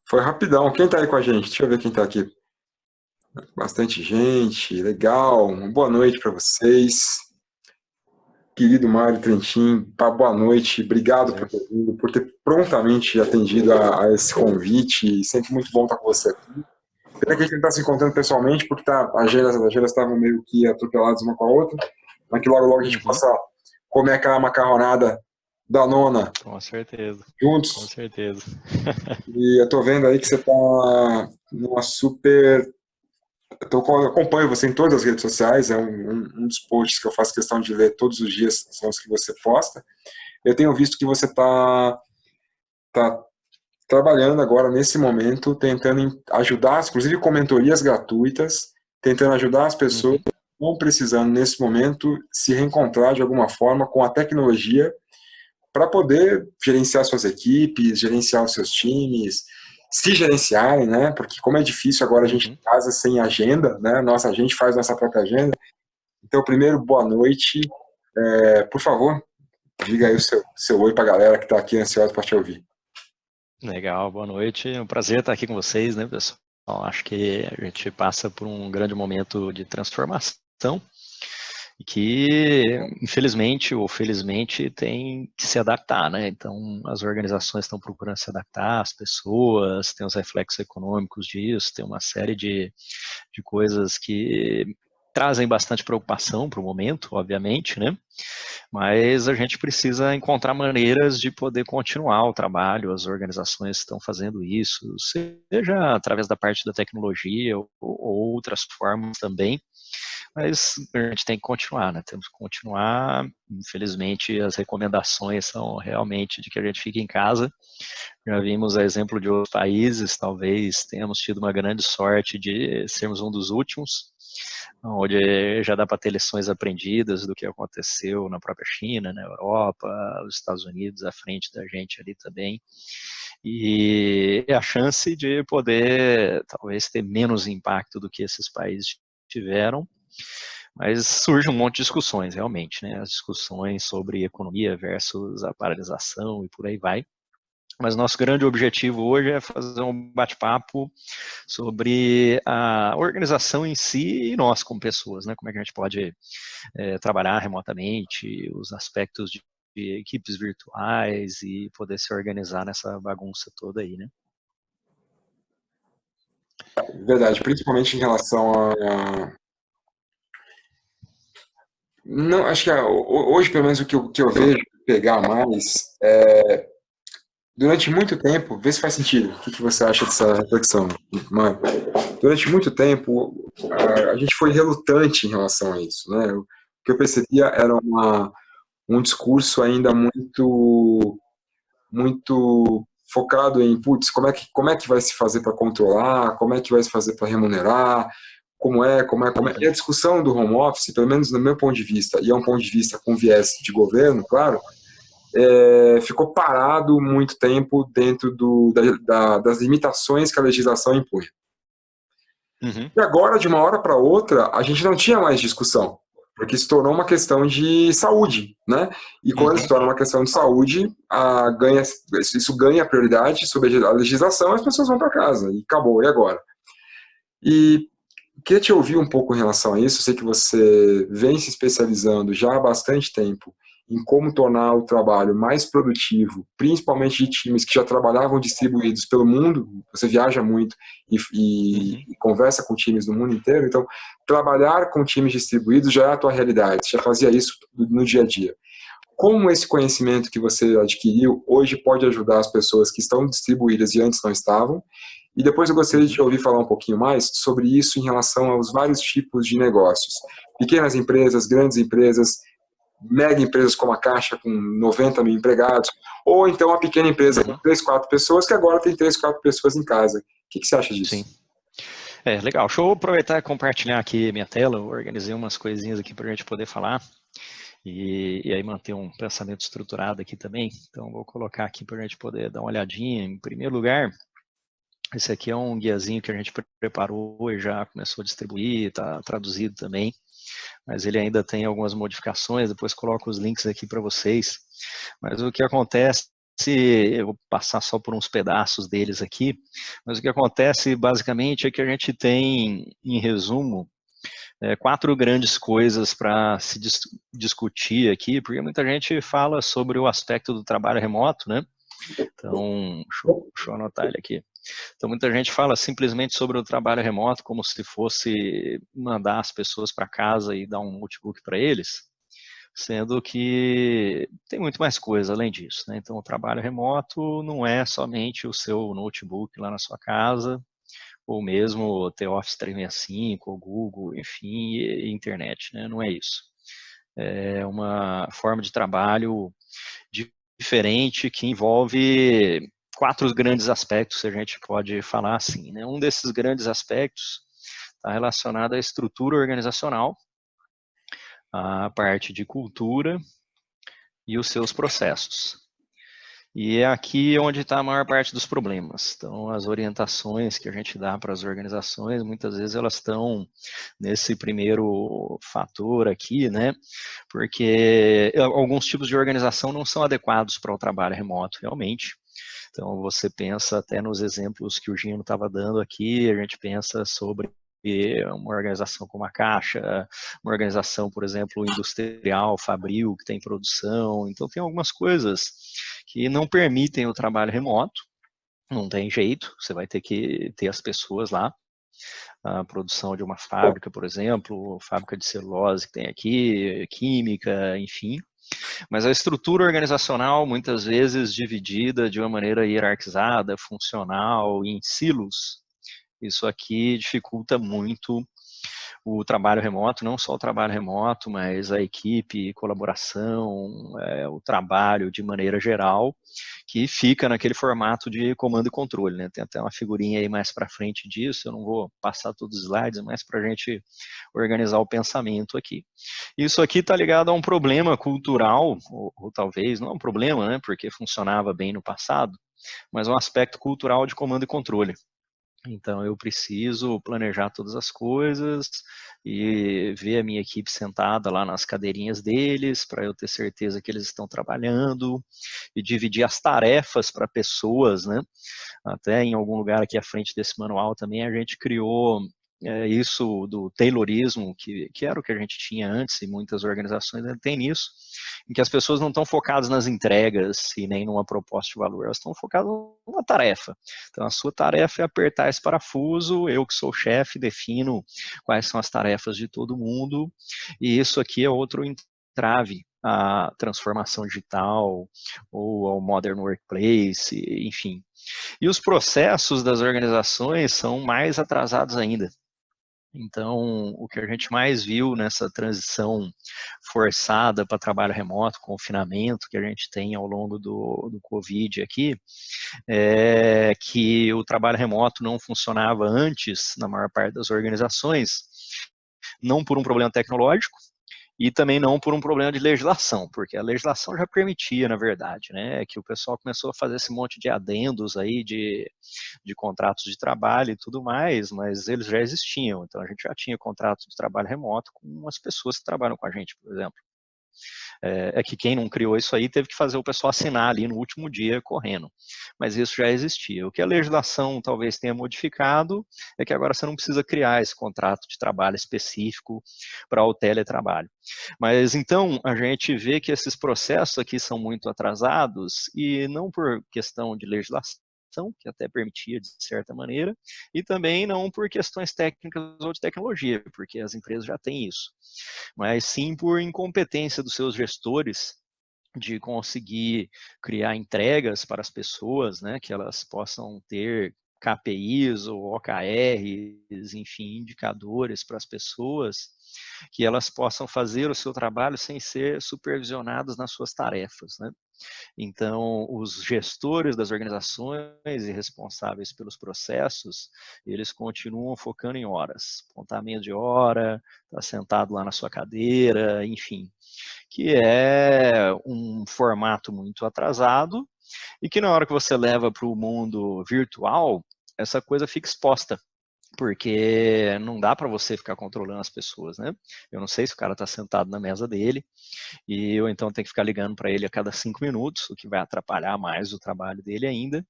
Foi rapidão. Quem tá aí com a gente? Deixa eu ver quem tá aqui. Bastante gente, legal. Uma boa noite para vocês. Querido Mário Trentin, boa noite. Obrigado por Prazer. ter vindo, por ter prontamente atendido a esse convite. Sempre muito bom estar com você aqui. Pena que a gente não está se encontrando pessoalmente, porque as agendas estavam meio que atropeladas uma com a outra. Mas que logo a gente Uhum, possa comer aquela macarronada da nona com certeza, com juntos. certeza. E eu tô vendo aí que você tá numa super. Eu acompanho você em todas as redes sociais, é um dos posts que eu faço questão de ler todos os dias, são os que você posta. Eu tenho visto que você tá trabalhando agora, nesse momento, tentando ajudar, inclusive com mentorias gratuitas, tentando ajudar as pessoas Uhum, que estão precisando, nesse momento, se reencontrar de alguma forma com a tecnologia para poder gerenciar suas equipes, gerenciar os seus times, se gerenciarem, né? Porque como é difícil agora a gente em uhum. casa sem agenda, né? A gente faz nossa própria agenda. Então, primeiro, boa noite. Por favor, diga aí o seu oi para a galera que está aqui ansiosa para te ouvir. Legal, boa noite. É um prazer estar aqui com vocês, né, pessoal? Acho que a gente passa por um grande momento de transformação e que, infelizmente ou felizmente, tem que se adaptar, né? Então, as organizações estão procurando se adaptar, as pessoas, tem os reflexos econômicos disso, tem uma série de coisas que trazem bastante preocupação para o momento, obviamente, né? Mas a gente precisa encontrar maneiras de poder continuar o trabalho, as organizações estão fazendo isso, seja através da parte da tecnologia ou outras formas também, mas a gente tem que continuar, né? Temos que continuar. Infelizmente, as recomendações são realmente de que a gente fique em casa. Já vimos a exemplo de outros países, talvez tenhamos tido uma grande sorte de sermos um dos últimos, onde já dá para ter lições aprendidas do que aconteceu na própria China, na Europa, os Estados Unidos à frente da gente ali também. E a chance de poder talvez ter menos impacto do que esses países tiveram, mas surge um monte de discussões, realmente, né? As discussões sobre economia versus a paralisação e por aí vai. Mas nosso grande objetivo hoje é fazer um bate-papo sobre a organização em si e nós como pessoas, né? Como é que a gente pode trabalhar remotamente, os aspectos de equipes virtuais e poder se organizar nessa bagunça toda aí, né? Verdade, principalmente em relação não, acho que hoje, pelo menos, que eu vejo pegar mais, durante muito tempo, vê se faz sentido. O que você acha dessa reflexão, mano? Durante muito tempo, a gente foi relutante em relação a isso, né? O que eu percebia era um discurso ainda muito focado em, putz, como é que vai se fazer para controlar, como é que vai se fazer para remunerar, como é. E Uhum. a discussão do home office, pelo menos no meu ponto de vista, e é um ponto de vista com viés de governo, claro, ficou parado muito tempo dentro das limitações que a legislação impunha. Uhum. E agora, de uma hora para outra, a gente não tinha mais discussão, porque se tornou uma questão de saúde, né? E quando se Uhum. torna uma questão de saúde, isso ganha prioridade sobre a legislação, as pessoas vão para casa e acabou, e agora? E queria te ouvir um pouco em relação a isso. Eu sei que você vem se especializando já há bastante tempo em como tornar o trabalho mais produtivo, principalmente de times que já trabalhavam distribuídos pelo mundo. Você viaja muito Uhum. e conversa com times do mundo inteiro, então trabalhar com times distribuídos já é a tua realidade, você já fazia isso no dia a dia. Como esse conhecimento que você adquiriu hoje pode ajudar as pessoas que estão distribuídas e antes não estavam? E depois eu gostaria de Uhum. te ouvir falar um pouquinho mais sobre isso em relação aos vários tipos de negócios. Pequenas empresas, grandes empresas, mega empresas como a Caixa com 90 mil empregados, ou então a pequena empresa com Uhum. 3, 4 pessoas que agora tem 3, 4 pessoas em casa. O que você acha Sim. disso? Legal. Deixa eu aproveitar e compartilhar aqui minha tela. Eu organizei umas coisinhas aqui para a gente poder falar e aí manter um pensamento estruturado aqui também. Então, vou colocar aqui para a gente poder dar uma olhadinha. Em primeiro lugar, esse aqui é um guiazinho que a gente preparou e já começou a distribuir, está traduzido também, mas ele ainda tem algumas modificações, depois coloco os links aqui para vocês. Mas o que acontece eu vou passar só por uns pedaços deles aqui, mas o que acontece basicamente é que a gente tem, em resumo, 4 grandes coisas para se discutir aqui, porque muita gente fala sobre o aspecto do trabalho remoto, né? Então, deixa eu anotar ele aqui. Então, muita gente fala simplesmente sobre o trabalho remoto como se fosse mandar as pessoas para casa e dar um notebook para eles, sendo que tem muito mais coisa além disso, né? Então, o trabalho remoto não é somente o seu notebook lá na sua casa, ou mesmo ter Office 365, ou Google, enfim, e internet, né? Não é isso. É uma forma de trabalho diferente que envolve 4 grandes aspectos, se a gente pode falar assim, né? Um desses grandes aspectos está relacionado à estrutura organizacional, a parte de cultura e os seus processos. E é aqui onde está a maior parte dos problemas. Então, as orientações que a gente dá para as organizações, muitas vezes elas estão nesse primeiro fator aqui, né? Porque alguns tipos de organização não são adequados para o trabalho remoto, realmente. Então, você pensa até nos exemplos que o Gino estava dando aqui, a gente pensa sobre uma organização como a Caixa, uma organização, por exemplo, industrial, fabril, que tem produção. Então, tem algumas coisas que não permitem o trabalho remoto, não tem jeito, você vai ter que ter as pessoas lá. A produção de uma fábrica, por exemplo, fábrica de celulose que tem aqui, química, enfim. Mas a estrutura organizacional, muitas vezes dividida de uma maneira hierarquizada, funcional, em silos, isso aqui dificulta muito o trabalho remoto, não só o trabalho remoto, mas a equipe, colaboração, o trabalho de maneira geral, que fica naquele formato de comando e controle, né? Tem até uma figurinha aí mais para frente disso, eu não vou passar todos os slides, mas para a gente organizar o pensamento aqui. Isso aqui está ligado a um problema cultural, ou talvez, não é um problema, né? Porque funcionava bem no passado, mas um aspecto cultural de comando e controle. Então, eu preciso planejar todas as coisas e ver a minha equipe sentada lá nas cadeirinhas deles, para eu ter certeza que eles estão trabalhando, e dividir as tarefas para pessoas, né? Até em algum lugar aqui à frente desse manual também a gente criou isso do Taylorismo, que era o que a gente tinha antes, e muitas organizações ainda têm nisso, em que as pessoas não estão focadas nas entregas e nem numa proposta de valor, elas estão focadas numa tarefa. Então, a sua tarefa é apertar esse parafuso, eu que sou o chefe defino quais são as tarefas de todo mundo, e isso aqui é outro entrave à transformação digital, ou ao modern workplace, enfim. E os processos das organizações são mais atrasados ainda. Então, o que a gente mais viu nessa transição forçada para trabalho remoto, confinamento que a gente tem ao longo do Covid aqui, é que o trabalho remoto não funcionava antes na maior parte das organizações, não por um problema tecnológico, e também não por um problema de legislação, porque a legislação já permitia, na verdade, né, que o pessoal começou a fazer esse monte de adendos aí de contratos de trabalho e tudo mais, mas eles já existiam, então a gente já tinha contratos de trabalho remoto com as pessoas que trabalham com a gente, por exemplo. É que quem não criou isso aí teve que fazer o pessoal assinar ali no último dia correndo, mas isso já existia. O que a legislação talvez tenha modificado é que agora você não precisa criar esse contrato de trabalho específico para o teletrabalho. Mas então a gente vê que esses processos aqui são muito atrasados e não por questão de legislação, que até permitia de certa maneira, e também não por questões técnicas ou de tecnologia, porque as empresas já têm isso, mas sim por incompetência dos seus gestores de conseguir criar entregas para as pessoas, né, que elas possam ter KPIs ou OKRs, enfim, indicadores para as pessoas, que elas possam fazer o seu trabalho sem ser supervisionadas nas suas tarefas, né? Então, os gestores das organizações e responsáveis pelos processos, eles continuam focando em horas, apontamento de hora, está sentado lá na sua cadeira, enfim, que é um formato muito atrasado e que na hora que você leva para o mundo virtual, essa coisa fica exposta, porque não dá para você ficar controlando as pessoas, né? Eu não sei se o cara está sentado na mesa dele, e eu então tenho que ficar ligando para ele a cada 5 minutos, o que vai atrapalhar mais o trabalho dele ainda.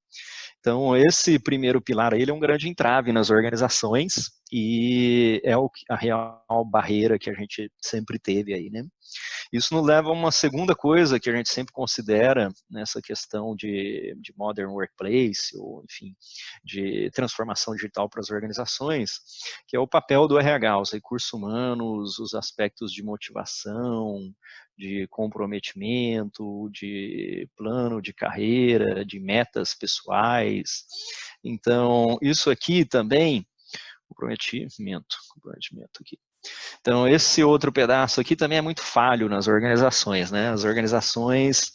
Então, esse primeiro pilar aí, ele é um grande entrave nas organizações e é a real barreira que a gente sempre teve aí, né? Isso nos leva a uma segunda coisa que a gente sempre considera nessa questão de modern workplace, ou enfim, de transformação digital para as organizações, que é o papel do RH, os recursos humanos, os aspectos de motivação, de comprometimento, de plano de carreira, de metas pessoais. Então, isso aqui também, comprometimento aqui. Então, esse outro pedaço aqui também é muito falho nas organizações, né? As organizações,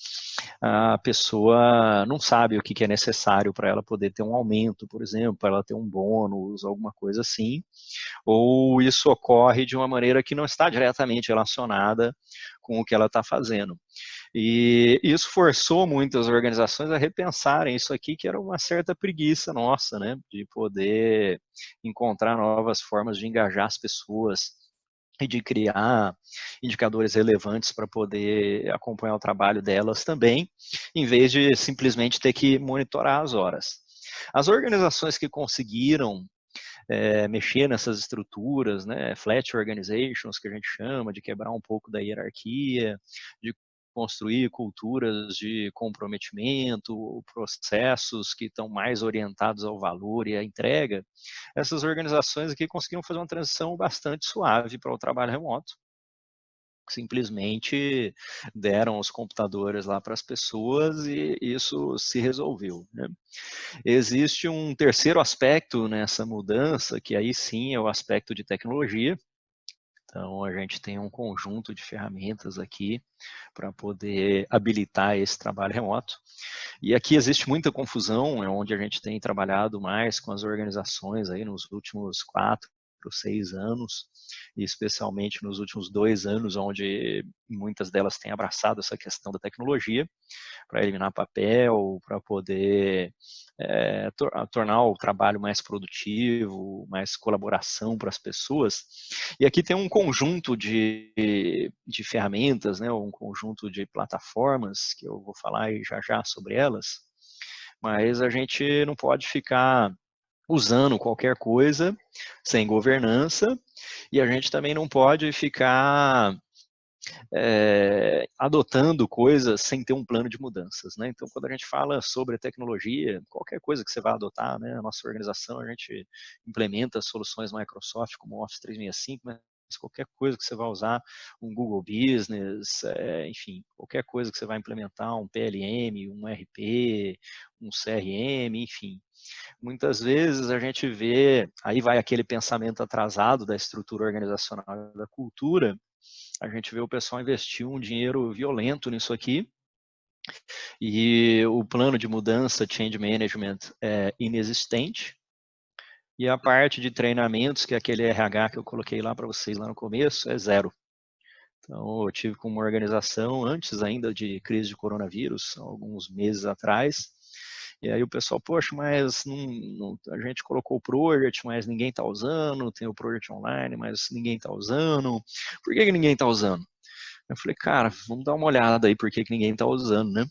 a pessoa não sabe o que é necessário para ela poder ter um aumento, por exemplo, para ela ter um bônus, alguma coisa assim, ou isso ocorre de uma maneira que não está diretamente relacionada com o que ela está fazendo. E isso forçou muitas organizações a repensarem isso aqui, que era uma certa preguiça nossa, né? De poder encontrar novas formas de engajar as pessoas, e de criar indicadores relevantes para poder acompanhar o trabalho delas também, em vez de simplesmente ter que monitorar as horas. As organizações que conseguiram mexer nessas estruturas, né, flat organizations, que a gente chama, de quebrar um pouco da hierarquia, de construir culturas de comprometimento, processos que estão mais orientados ao valor e à entrega, essas organizações aqui conseguiram fazer uma transição bastante suave para o trabalho remoto. Simplesmente deram os computadores lá para as pessoas e isso se resolveu, né? Existe um terceiro aspecto nessa mudança, que aí sim é o aspecto de tecnologia. Então, a gente tem um conjunto de ferramentas aqui para poder habilitar esse trabalho remoto. E aqui existe muita confusão, é onde a gente tem trabalhado mais com as organizações aí nos últimos 4 ou 6 anos, e especialmente nos últimos 2 anos, onde muitas delas têm abraçado essa questão da tecnologia para eliminar papel, para poder tornar o trabalho mais produtivo, mais colaboração para as pessoas. E aqui tem um conjunto de ferramentas, né, um conjunto de plataformas, que eu vou falar já já sobre elas, mas a gente não pode ficar usando qualquer coisa sem governança, e a gente também não pode ficar adotando coisas sem ter um plano de mudanças, né? Então, quando a gente fala sobre tecnologia, qualquer coisa que você vai adotar, né? A nossa organização, a gente implementa soluções Microsoft como Office 365, mas qualquer coisa que você vai usar, um Google Business, enfim, qualquer coisa que você vai implementar, um PLM, um RP, um CRM, enfim. Muitas vezes a gente vê, aí vai aquele pensamento atrasado da estrutura organizacional e da cultura, a gente vê o pessoal investir um dinheiro violento nisso aqui, e o plano de mudança, change management, é inexistente, e a parte de treinamentos, que é aquele RH que eu coloquei lá para vocês lá no começo, é zero. Então, eu tive com uma organização, antes ainda de crise de coronavírus, alguns meses atrás, e aí o pessoal, poxa, mas a gente colocou o Project, mas ninguém está usando, tem o Project Online, mas ninguém está usando. Por que ninguém está usando? Eu falei, cara, vamos dar uma olhada aí por que ninguém está usando, né?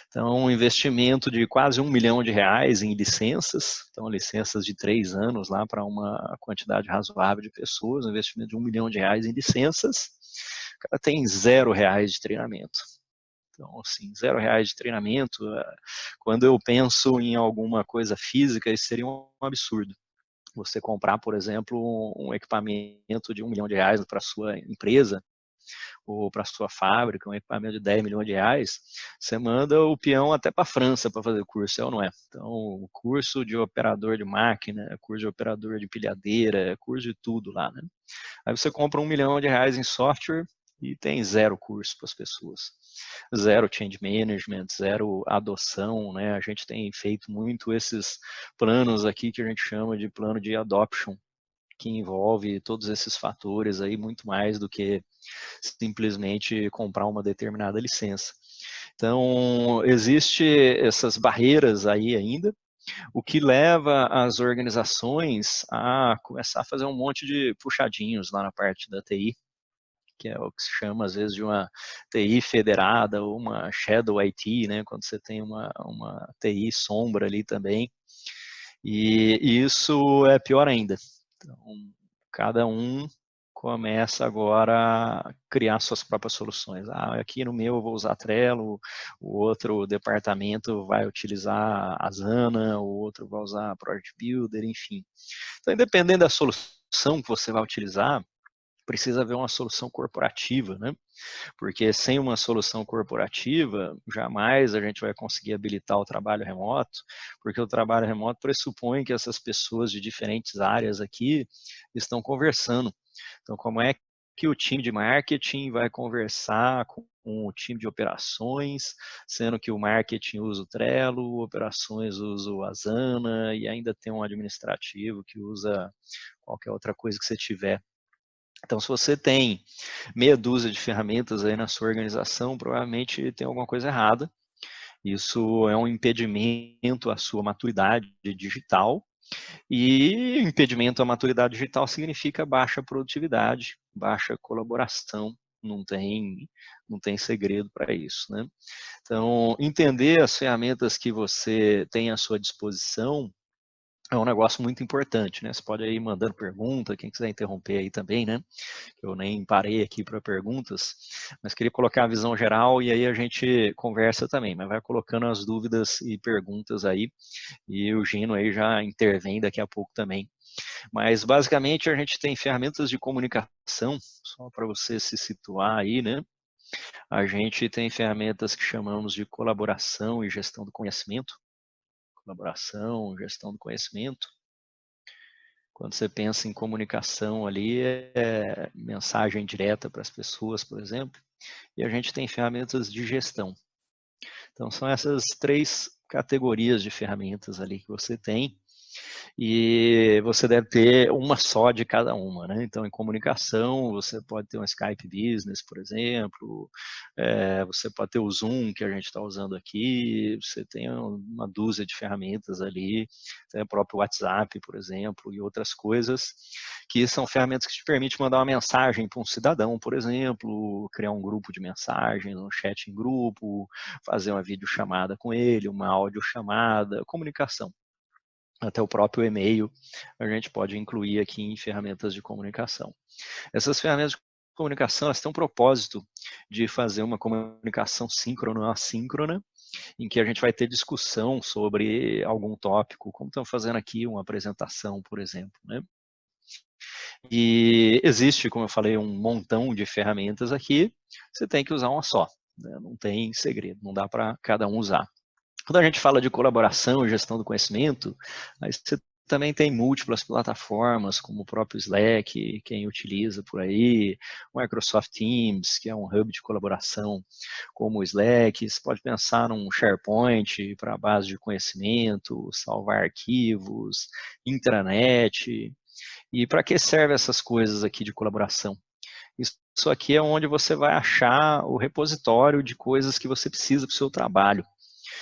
Então, um investimento de quase R$1 milhão em licenças, então licenças de 3 anos lá para uma quantidade razoável de pessoas, um investimento de R$1 milhão em licenças, o cara tem R$0 de treinamento. Então, assim, R$0 de treinamento, quando eu penso em alguma coisa física, isso seria um absurdo. Você comprar, por exemplo, um equipamento de R$1 milhão para a sua empresa, ou para a sua fábrica, um equipamento de R$10 milhões, você manda o peão até para a França para fazer o curso, é ou não é? Então, o curso de operador de máquina, curso de operador de pilhadeira, curso de tudo lá, né? Aí você compra R$1 milhão em software e tem zero curso para as pessoas. Zero change management, zero adoção, né? A gente tem feito muito esses planos aqui que a gente chama de plano de adoption, que envolve todos esses fatores aí muito mais do que simplesmente comprar uma determinada licença. Então, existe essas barreiras aí ainda, o que leva as organizações a começar a fazer um monte de puxadinhos lá na parte da TI, que é o que se chama às vezes de uma TI federada ou uma shadow IT, né, quando você tem uma TI sombra ali também, e isso é pior ainda. Então, cada um começa agora a criar suas próprias soluções. Aqui no meu eu vou usar Trello, o outro departamento vai utilizar Asana, o outro vai usar Project Builder, enfim. Então, independente da solução que você vai utilizar, precisa haver uma solução corporativa, né? Porque sem uma solução corporativa, jamais a gente vai conseguir habilitar o trabalho remoto, porque o trabalho remoto pressupõe que essas pessoas de diferentes áreas aqui estão conversando. Então, como é que o time de marketing vai conversar com o time de operações, sendo que o marketing usa o Trello, operações usa o Asana e ainda tem um administrativo que usa qualquer outra coisa que você tiver. Então, se você tem meia dúzia de ferramentas aí na sua organização, provavelmente tem alguma coisa errada. Isso é um impedimento à sua maturidade digital, e impedimento à maturidade digital significa baixa produtividade, baixa colaboração, não tem segredo para isso, né? Então, entender as ferramentas que você tem à sua disposição é um negócio muito importante, né? Você pode ir mandando pergunta, quem quiser interromper aí também, né? Eu nem parei aqui para perguntas, mas queria colocar a visão geral e aí a gente conversa também, mas vai colocando as dúvidas e perguntas aí, e o Gino aí já intervém daqui a pouco também. Mas basicamente a gente tem ferramentas de comunicação, só para você se situar aí, né? A gente tem ferramentas que chamamos de colaboração e gestão do conhecimento. Colaboração, gestão do conhecimento. Quando você pensa em comunicação ali, é mensagem direta para as pessoas, por exemplo, e a gente tem ferramentas de gestão. Então, são essas 3 categorias de ferramentas ali que você tem, e você deve ter uma só de cada uma, né? Então, em comunicação, você pode ter um Skype Business, por exemplo, você pode ter o Zoom, que a gente está usando aqui, você tem uma dúzia de ferramentas ali, tem o próprio WhatsApp, por exemplo, e outras coisas, que são ferramentas que te permitem mandar uma mensagem para um cidadão, por exemplo, criar um grupo de mensagens, um chat em grupo, fazer uma videochamada com ele, uma audiochamada, comunicação. Até o próprio e-mail a gente pode incluir aqui em ferramentas de comunicação. Essas ferramentas de comunicação, elas têm um propósito de fazer uma comunicação síncrona ou assíncrona, em que a gente vai ter discussão sobre algum tópico, como estamos fazendo aqui uma apresentação, por exemplo, né? E existe, como eu falei, um montão de ferramentas aqui, você tem que usar uma só, né? Não tem segredo, não dá para cada um usar. Quando a gente fala de colaboração e gestão do conhecimento, aí você também tem múltiplas plataformas, como o próprio Slack, quem utiliza por aí, o Microsoft Teams, que é um hub de colaboração, como o Slack. Você pode pensar num SharePoint para a base de conhecimento, salvar arquivos, intranet. E para que servem essas coisas aqui de colaboração? Isso aqui é onde você vai achar o repositório de coisas que você precisa para o seu trabalho.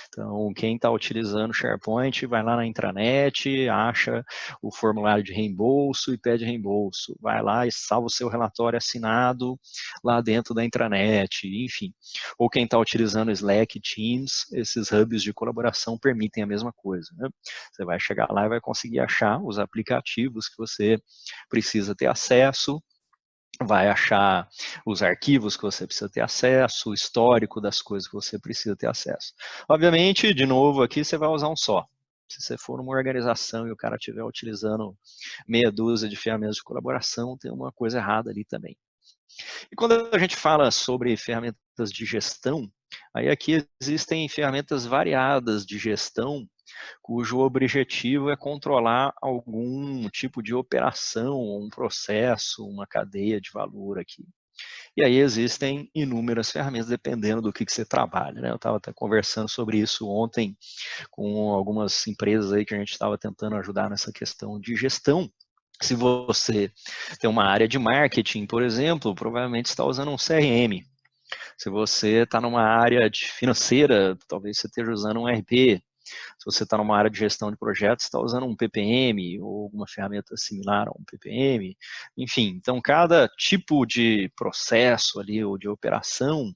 Então, quem está utilizando o SharePoint vai lá na intranet, acha o formulário de reembolso e pede reembolso. Vai lá e salva o seu relatório assinado lá dentro da intranet, enfim. Ou quem está utilizando Slack, Teams, esses hubs de colaboração permitem a mesma coisa, né? Você vai chegar lá e vai conseguir achar os aplicativos que você precisa ter acesso, vai achar os arquivos que você precisa ter acesso, o histórico das coisas que você precisa ter acesso. Obviamente, de novo, aqui você vai usar um só. Se você for numa organização e o cara estiver utilizando meia dúzia de ferramentas de colaboração, tem uma coisa errada ali também. E quando a gente fala sobre ferramentas de gestão, aí aqui existem ferramentas variadas de gestão cujo objetivo é controlar algum tipo de operação, um processo, uma cadeia de valor aqui. E aí existem inúmeras ferramentas, dependendo do que você trabalha, né? Eu estava até conversando sobre isso ontem com algumas empresas aí que a gente estava tentando ajudar nessa questão de gestão. Se você tem uma área de marketing, por exemplo, provavelmente está usando um CRM. Se você está numa área financeira, talvez você esteja usando um RP. Se você está numa área de gestão de projetos, está usando um PPM ou alguma ferramenta similar a um PPM, enfim. Então, cada tipo de processo ali ou de operação,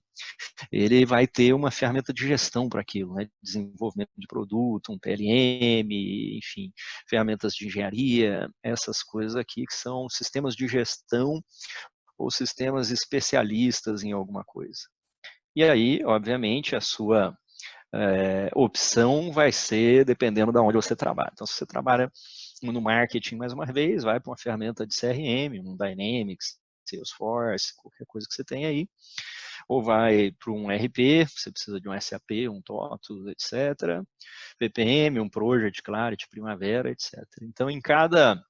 ele vai ter uma ferramenta de gestão para aquilo, né? Desenvolvimento de produto, um PLM, enfim, ferramentas de engenharia, essas coisas aqui que são sistemas de gestão ou sistemas especialistas em alguma coisa. E aí, obviamente, a sua opção vai ser dependendo de onde você trabalha. Então, se você trabalha no marketing, mais uma vez, vai para uma ferramenta de CRM, um Dynamics, Salesforce, qualquer coisa que você tenha aí, ou vai para um RP, você precisa de um SAP, um TOTOS, etc. PPM, um Project, Clarity, Primavera, etc. Então, em cada,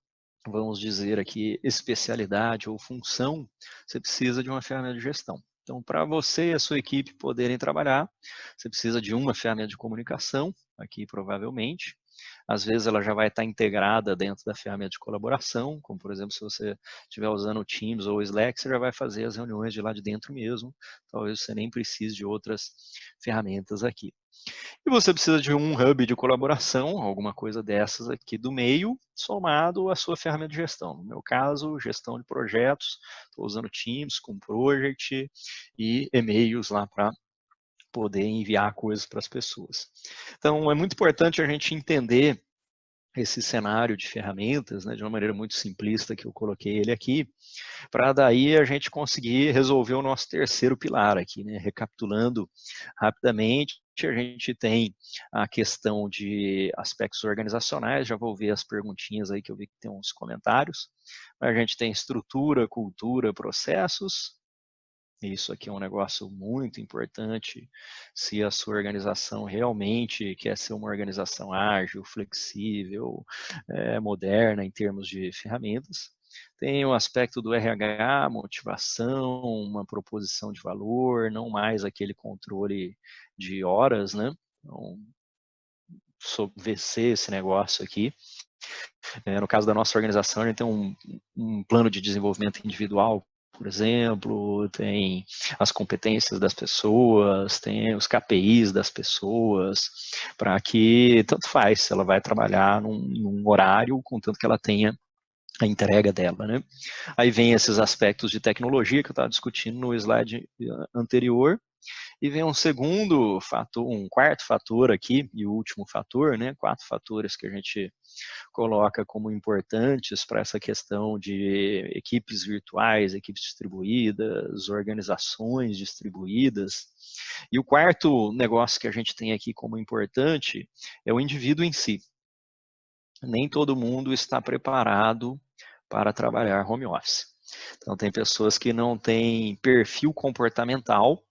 vamos dizer aqui, especialidade ou função, você precisa de uma ferramenta de gestão. Então, para você e a sua equipe poderem trabalhar, você precisa de uma ferramenta de comunicação, aqui provavelmente. Às vezes ela já vai estar integrada dentro da ferramenta de colaboração, como por exemplo, se você estiver usando o Teams ou o Slack, você já vai fazer as reuniões de lá de dentro mesmo. Talvez você nem precise de outras ferramentas aqui. E você precisa de um hub de colaboração, alguma coisa dessas aqui do meio, somado à sua ferramenta de gestão. No meu caso, gestão de projetos, estou usando Teams com Project e e-mails lá para poder enviar coisas para as pessoas. Então, é muito importante a gente entender esse cenário de ferramentas, né, de uma maneira muito simplista que eu coloquei ele aqui, para daí a gente conseguir resolver o nosso terceiro pilar aqui, né? Recapitulando rapidamente, a gente tem a questão de aspectos organizacionais, já vou ver as perguntinhas aí que eu vi que tem uns comentários, a gente tem estrutura, cultura, processos. Isso aqui é um negócio muito importante se a sua organização realmente quer ser uma organização ágil, flexível, moderna em termos de ferramentas. Tem o aspecto do RH, motivação, uma proposição de valor, não mais aquele controle de horas, né? Então, VC esse negócio aqui. No caso da nossa organização, a gente tem um plano de desenvolvimento individual, por exemplo, tem as competências das pessoas, tem os KPIs das pessoas, para que tanto faz se ela vai trabalhar num horário, contanto que ela tenha a entrega dela, né? Aí vem esses aspectos de tecnologia que eu estava discutindo no slide anterior, e vem um segundo fator, um quarto fator aqui, e o último fator, né? 4 fatores que a gente coloca como importantes para essa questão de equipes virtuais, equipes distribuídas, organizações distribuídas. E o quarto negócio que a gente tem aqui como importante é o indivíduo em si. Nem todo mundo está preparado para trabalhar home office. Então, tem pessoas que não têm perfil comportamental,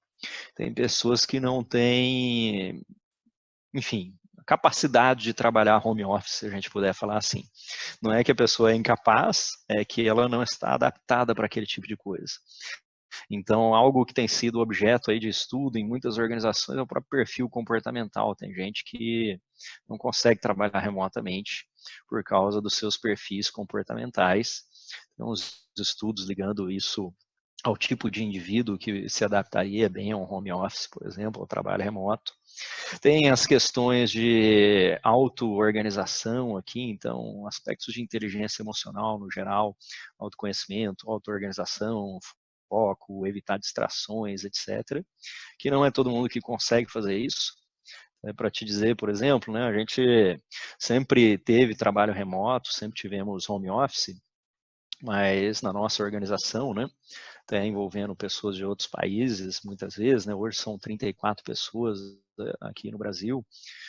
tem pessoas que não têm, enfim, capacidade de trabalhar home office, se a gente puder falar assim. Não é que a pessoa é incapaz, é que ela não está adaptada para aquele tipo de coisa. Então, algo que tem sido objeto aí de estudo em muitas organizações é o próprio perfil comportamental. Tem gente que não consegue trabalhar remotamente por causa dos seus perfis comportamentais. Tem uns estudos ligando isso ao tipo de indivíduo que se adaptaria bem a um home office, por exemplo, ao trabalho remoto. Tem as questões de auto-organização aqui, então, aspectos de inteligência emocional no geral, autoconhecimento, auto-organização, foco, evitar distrações, etc., que não é todo mundo que consegue fazer isso. Para te dizer, por exemplo, né, a gente sempre teve trabalho remoto, sempre tivemos home office, mas na nossa organização, né, até envolvendo pessoas de outros países, muitas vezes, né, hoje são 34 pessoas aqui no Brasil,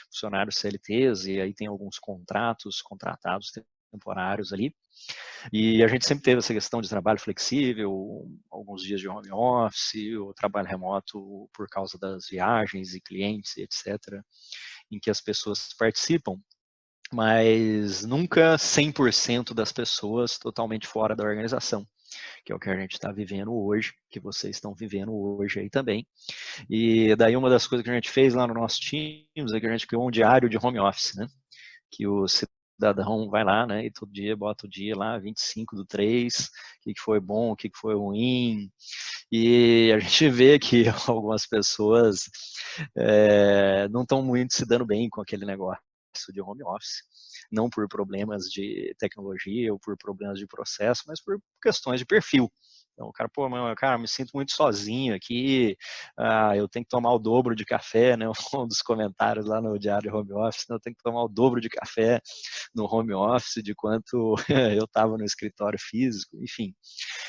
funcionários CLTs, e aí tem alguns contratos, contratados temporários ali, e a gente sempre teve essa questão de trabalho flexível, alguns dias de home office, o trabalho remoto por causa das viagens e clientes, etc., em que as pessoas participam, mas nunca 100% das pessoas totalmente fora da organização, que é o que a gente está vivendo hoje, que vocês estão vivendo hoje aí também. E daí uma das coisas que a gente fez lá no nosso Teams é que a gente criou um diário de home office, né? Que o cidadão vai lá, né, e todo dia bota o dia lá, 25/3, o que foi bom, o que foi ruim, e a gente vê que algumas pessoas não estão muito se dando bem com aquele negócio de home office, não por problemas de tecnologia ou por problemas de processo, mas por questões de perfil. Então, o cara, pô, cara, me sinto muito sozinho aqui, eu tenho que tomar o dobro de café, né? Um dos comentários lá no Diário Home Office, né? Eu tenho que tomar o dobro de café no home office de quanto eu estava no escritório físico, enfim.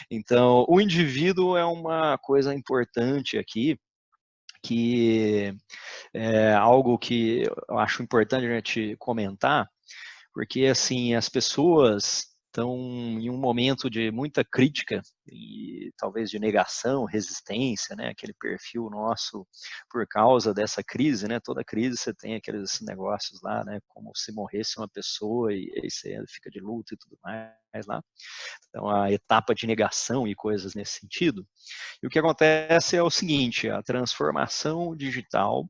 Então, o indivíduo é uma coisa importante aqui, que é algo que eu acho importante a gente comentar, porque assim, as pessoas estão em um momento de muita crítica e talvez de negação, resistência, né, aquele perfil nosso por causa dessa crise, né, toda crise você tem aqueles negócios lá, né, como se morresse uma pessoa e aí você fica de luto e tudo mais lá, então a etapa de negação e coisas nesse sentido. E o que acontece é o seguinte, a transformação digital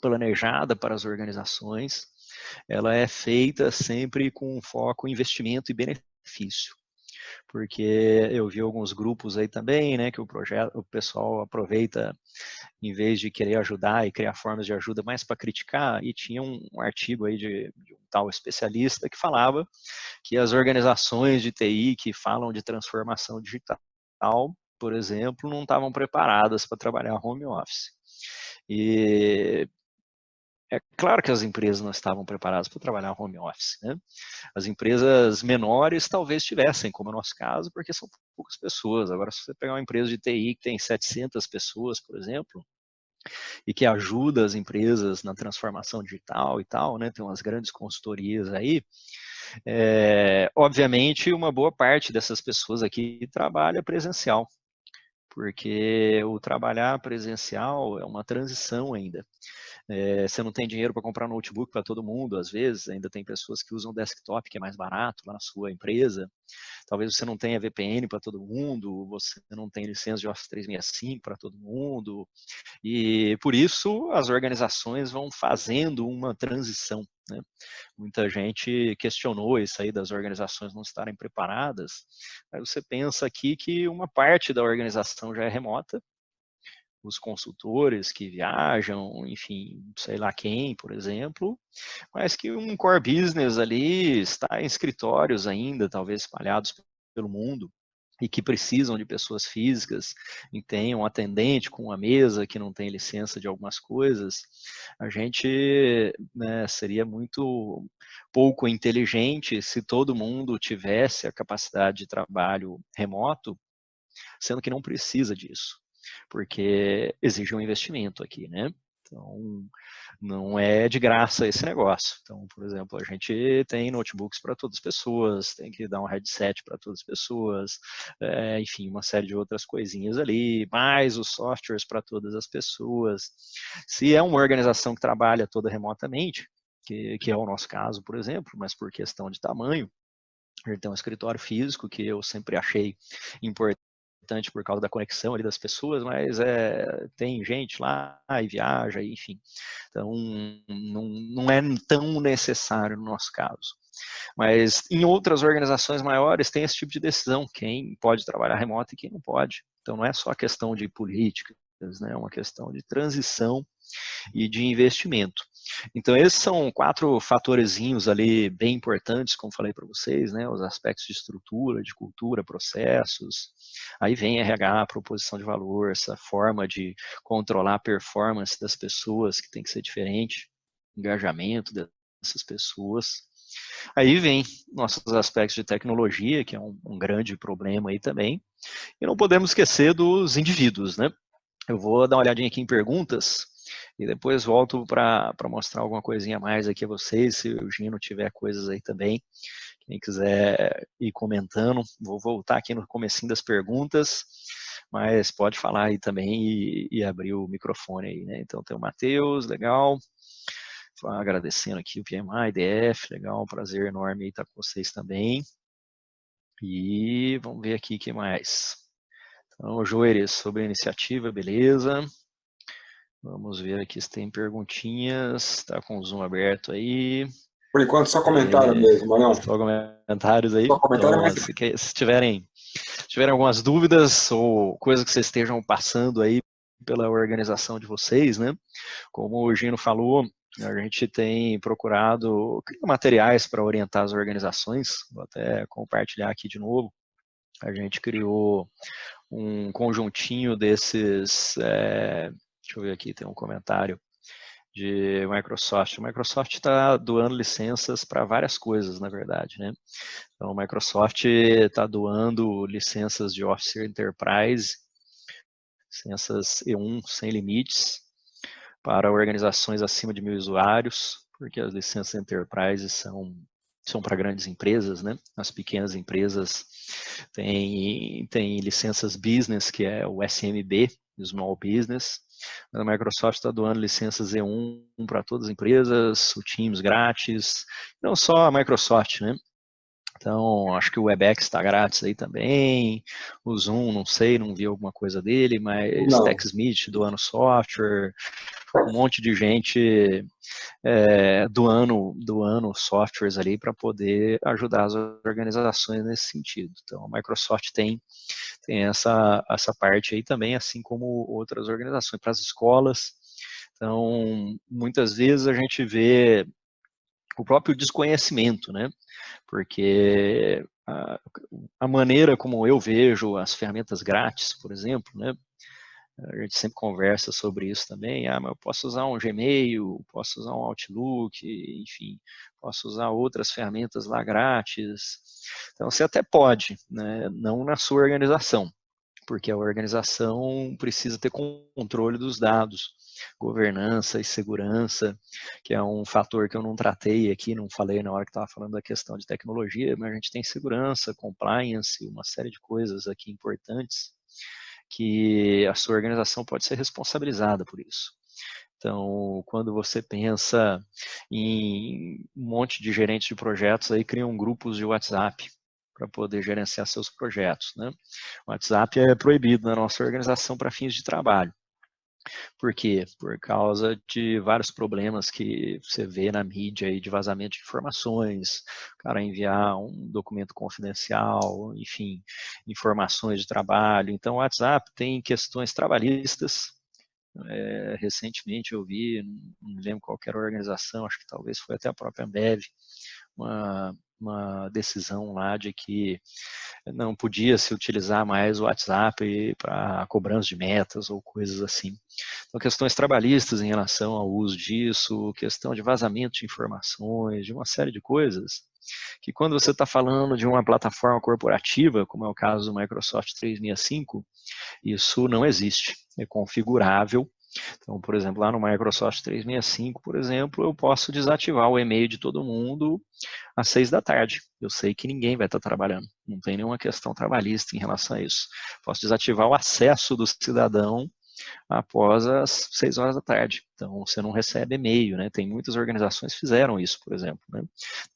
planejada para as organizações, ela é feita sempre com foco em investimento e benefício. Porque eu vi alguns grupos aí também, né, que o pessoal aproveita, em vez de querer ajudar e criar formas de ajuda mais para criticar, e tinha um artigo aí de um tal especialista que falava que as organizações de TI que falam de transformação digital, por exemplo, não estavam preparadas para trabalhar home office. E é claro que as empresas não estavam preparadas para trabalhar home office, né? As empresas menores talvez tivessem, como é o nosso caso, porque são poucas pessoas. Agora, se você pegar uma empresa de TI que tem 700 pessoas, por exemplo, e que ajuda as empresas na transformação digital e tal, né? Tem umas grandes consultorias aí. Obviamente, uma boa parte dessas pessoas aqui trabalha presencial, porque o trabalhar presencial é uma transição ainda. Você não tem dinheiro para comprar notebook para todo mundo, às vezes, ainda tem pessoas que usam desktop, que é mais barato lá na sua empresa. Talvez você não tenha VPN para todo mundo, você não tem licença de Office 365 para todo mundo. E por isso as organizações vão fazendo uma transição, né? Muita gente questionou isso aí das organizações não estarem preparadas. Aí você pensa aqui que uma parte da organização já é remota, os consultores que viajam, enfim, sei lá quem, por exemplo, mas que um core business ali está em escritórios ainda, talvez espalhados pelo mundo, e que precisam de pessoas físicas, e tem um atendente com uma mesa que não tem licença de algumas coisas, a gente, né, seria muito pouco inteligente se todo mundo tivesse a capacidade de trabalho remoto, sendo que não precisa disso, porque exige um investimento aqui, né? Então, não é de graça esse negócio. Então, por exemplo, a gente tem notebooks para todas as pessoas, tem que dar um headset para todas as pessoas, enfim, uma série de outras coisinhas ali, mais os softwares para todas as pessoas. Se é uma organização que trabalha toda remotamente, que é o nosso caso, por exemplo, mas por questão de tamanho, a gente tem um escritório físico que eu sempre achei importante por causa da conexão ali das pessoas, mas tem gente lá e viaja, enfim. Então, não é tão necessário no nosso caso. Mas em outras organizações maiores tem esse tipo de decisão, quem pode trabalhar remoto e quem não pode. Então, não é só questão de políticas, né? É uma questão de transição e de investimento. Então, esses são 4 fatorezinhos ali bem importantes, como falei para vocês, né? Os aspectos de estrutura, de cultura, processos. Aí vem RH, proposição de valor, essa forma de controlar a performance das pessoas, que tem que ser diferente, engajamento dessas pessoas. Aí vem nossos aspectos de tecnologia, que é um grande problema aí também. E não podemos esquecer dos indivíduos, né? Eu vou dar uma olhadinha aqui em perguntas e depois volto para mostrar alguma coisinha a mais aqui a vocês, se o Gino tiver coisas aí também. Quem quiser ir comentando, vou voltar aqui no comecinho das perguntas, mas pode falar aí também e abrir o microfone aí, né? Então tem o Matheus, legal. Agradecendo aqui o PMI, DF, legal, prazer enorme estar com vocês também. E vamos ver aqui o que mais. Então, Joeres, sobre a iniciativa, beleza. Vamos ver aqui se tem perguntinhas. Está com o Zoom aberto aí. Por enquanto, só comentário mesmo, Marião. Só comentários aí. Só comentário, Então, mas... se tiverem algumas dúvidas ou coisas que vocês estejam passando aí pela organização de vocês, né? Como o Gino falou, a gente tem procurado criar materiais para orientar as organizações. Vou até compartilhar aqui de novo. A gente criou um conjuntinho desses. Deixa eu ver aqui, tem um comentário de Microsoft. A Microsoft está doando licenças para várias coisas, na verdade, né? Então, a Microsoft está doando licenças de Office Enterprise, licenças E1 sem limites, para organizações acima de 1.000 usuários, porque as licenças Enterprise são para grandes empresas, né? As pequenas empresas têm licenças Business, que é o SMB, Small Business. A Microsoft está doando licenças E1 para todas as empresas, o Teams grátis, não só a Microsoft, né? Então, acho que o Webex está grátis aí também, o Zoom, não sei, não vi alguma coisa dele, mas TechSmith doando software, um monte de gente doando softwares ali para poder ajudar as organizações nesse sentido. Então, a Microsoft tem essa parte aí também, assim como outras organizações, para as escolas. Então, muitas vezes a gente vê o próprio desconhecimento, né? Porque a maneira como eu vejo as ferramentas grátis, por exemplo, né? A gente sempre conversa sobre isso também. Mas eu posso usar um Gmail, posso usar um Outlook, enfim, posso usar outras ferramentas lá grátis. Então, você até pode, né? Não na sua organização, porque a organização precisa ter controle dos dados, governança e segurança, que é um fator que eu não tratei aqui, não falei na hora que estava falando da questão de tecnologia, mas a gente tem segurança, compliance, uma série de coisas aqui importantes que a sua organização pode ser responsabilizada por isso. Então, quando você pensa em um monte de gerentes de projetos, aí criam grupos de WhatsApp para poder gerenciar seus projetos, né? O WhatsApp é proibido na nossa organização para fins de trabalho. Por quê? Por causa de vários problemas que você vê na mídia aí de vazamento de informações, o cara enviar um documento confidencial, enfim, informações de trabalho. Então, o WhatsApp tem questões trabalhistas. Recentemente eu vi, não me lembro qual era a organização, acho que talvez foi até a própria Ambev, uma decisão lá de que não podia se utilizar mais o WhatsApp para cobrança de metas ou coisas assim. Então, questões trabalhistas em relação ao uso disso, questão de vazamento de informações, de uma série de coisas, que quando você está falando de uma plataforma corporativa, como é o caso do Microsoft 365, isso não existe, é configurável. Então, por exemplo, lá no Microsoft 365, por exemplo, eu posso desativar o e-mail de todo mundo às 6 da tarde. Eu sei que ninguém vai estar trabalhando, não tem nenhuma questão trabalhista em relação a isso. Posso desativar o acesso do cidadão após as 6 horas da tarde. Então, você não recebe e-mail, né? Tem muitas organizações que fizeram isso, por exemplo, né?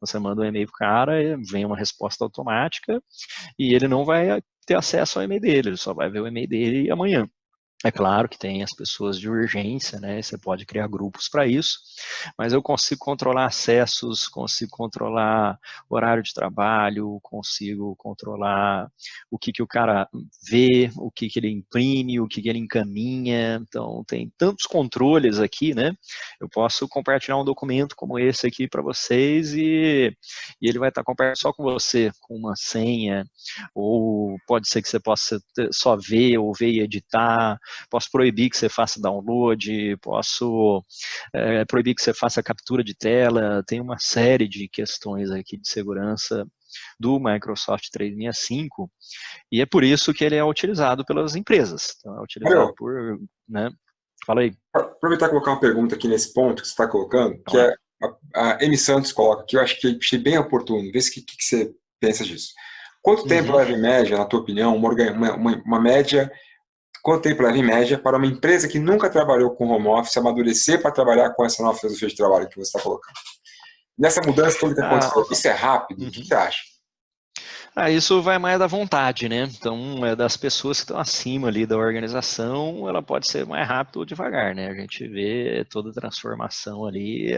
Você manda um e-mail para o cara, vem uma resposta automática e ele não vai ter acesso ao e-mail dele, ele só vai ver o e-mail dele amanhã. É claro que tem as pessoas de urgência, né? Você pode criar grupos para isso, mas eu consigo controlar acessos, consigo controlar horário de trabalho, consigo controlar o que o cara vê, o que ele imprime, o que ele encaminha. Então, tem tantos controles aqui, né? Eu posso compartilhar um documento como esse aqui para vocês e ele vai estar compartilhado só com você, com uma senha, ou pode ser que você possa só ver ou ver e editar. Posso proibir que você faça download, posso proibir que você faça captura de tela, tem uma série de questões aqui de segurança do Microsoft 365, e é por isso que ele é utilizado pelas empresas. Então, é utilizado por, né? Fala aí. Aproveitar e colocar uma pergunta aqui nesse ponto que você está colocando, que é a Amy Santos coloca, que eu acho que achei bem oportuno, vê se que você pensa disso. Quanto tempo leva em média, na tua opinião, uma média, quanto tempo leva em média para uma empresa que nunca trabalhou com home office amadurecer para trabalhar com essa nova filosofia de trabalho que você está colocando? Nessa mudança toda que aconteceu, isso é rápido? O que você acha? Isso vai mais da vontade, né? Então, das pessoas que estão acima ali da organização, ela pode ser mais rápido ou devagar, né? A gente vê toda transformação ali